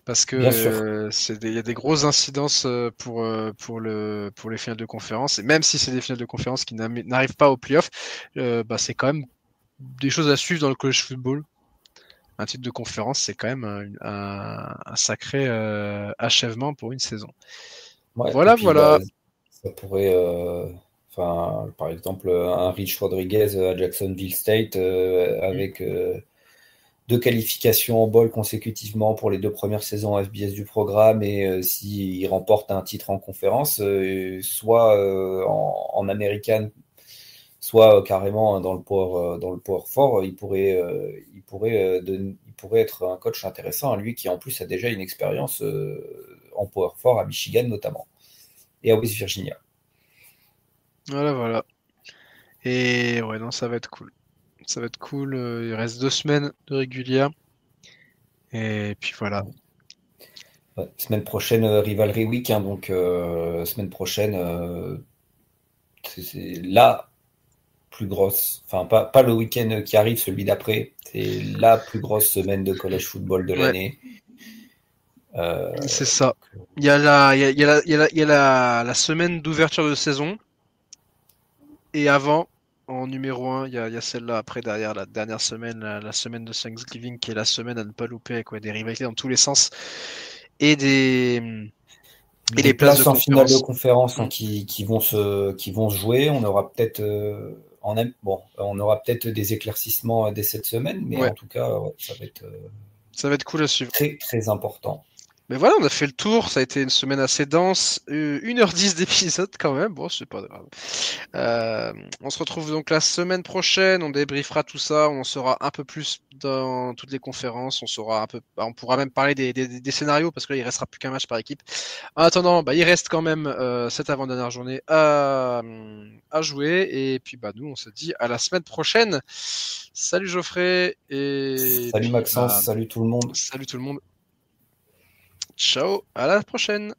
parce Bien sûr. que il y a des grosses incidences pour les finales de conférence, et même si c'est des finales de conférence qui n'arrivent pas au playoff, c'est quand même des choses à suivre dans le college football. Un titre de conférence, c'est quand même un sacré achèvement pour une saison. Ouais, et Voilà, puis voilà. ça pourrait, par exemple, un Rich Rodriguez à Jacksonville State avec 2 qualifications en bowl consécutivement pour les 2 premières saisons FBS du programme et s'il remporte un titre en conférence, soit en American, soit carrément dans le Power 4, il pourrait être un coach intéressant, lui qui en plus a déjà une expérience en Power 4 à Michigan notamment et à West Virginia. Voilà. Et ouais, non, ça va être cool. Ça va être cool. Il reste 2 semaines de régulière. Et puis voilà. Ouais, semaine prochaine, Rivalry Week, hein, donc semaine prochaine, c'est la plus grosse, enfin pas le week-end qui arrive, celui d'après, c'est la plus grosse semaine de college football de l'année. C'est ça. Il y a la semaine d'ouverture de saison. Et avant, en numéro 1, il y a celle-là. Après, derrière, la dernière semaine, la semaine de Thanksgiving, qui est la semaine à ne pas louper, avec des rivalités dans tous les sens. Et des places de en finale de conférence. conférence qui vont se jouer. On aura peut-être on aura peut-être des éclaircissements dès cette semaine, mais en tout cas, ça va être cool à suivre. Très, très important. Mais voilà, on a fait le tour. Ça a été une semaine assez dense. 1h10 d'épisode quand même. Bon, c'est pas grave. On se retrouve donc la semaine prochaine. On débriefera tout ça. On saura un peu plus dans toutes les conférences. On pourra même parler des scénarios parce que là, il restera plus qu'un match par équipe. En attendant, il reste quand même cette avant-dernière journée à jouer. Et puis, nous, on se dit à la semaine prochaine. Salut Geoffrey. Salut Maxence, salut tout le monde. Salut tout le monde. Ciao, à la prochaine.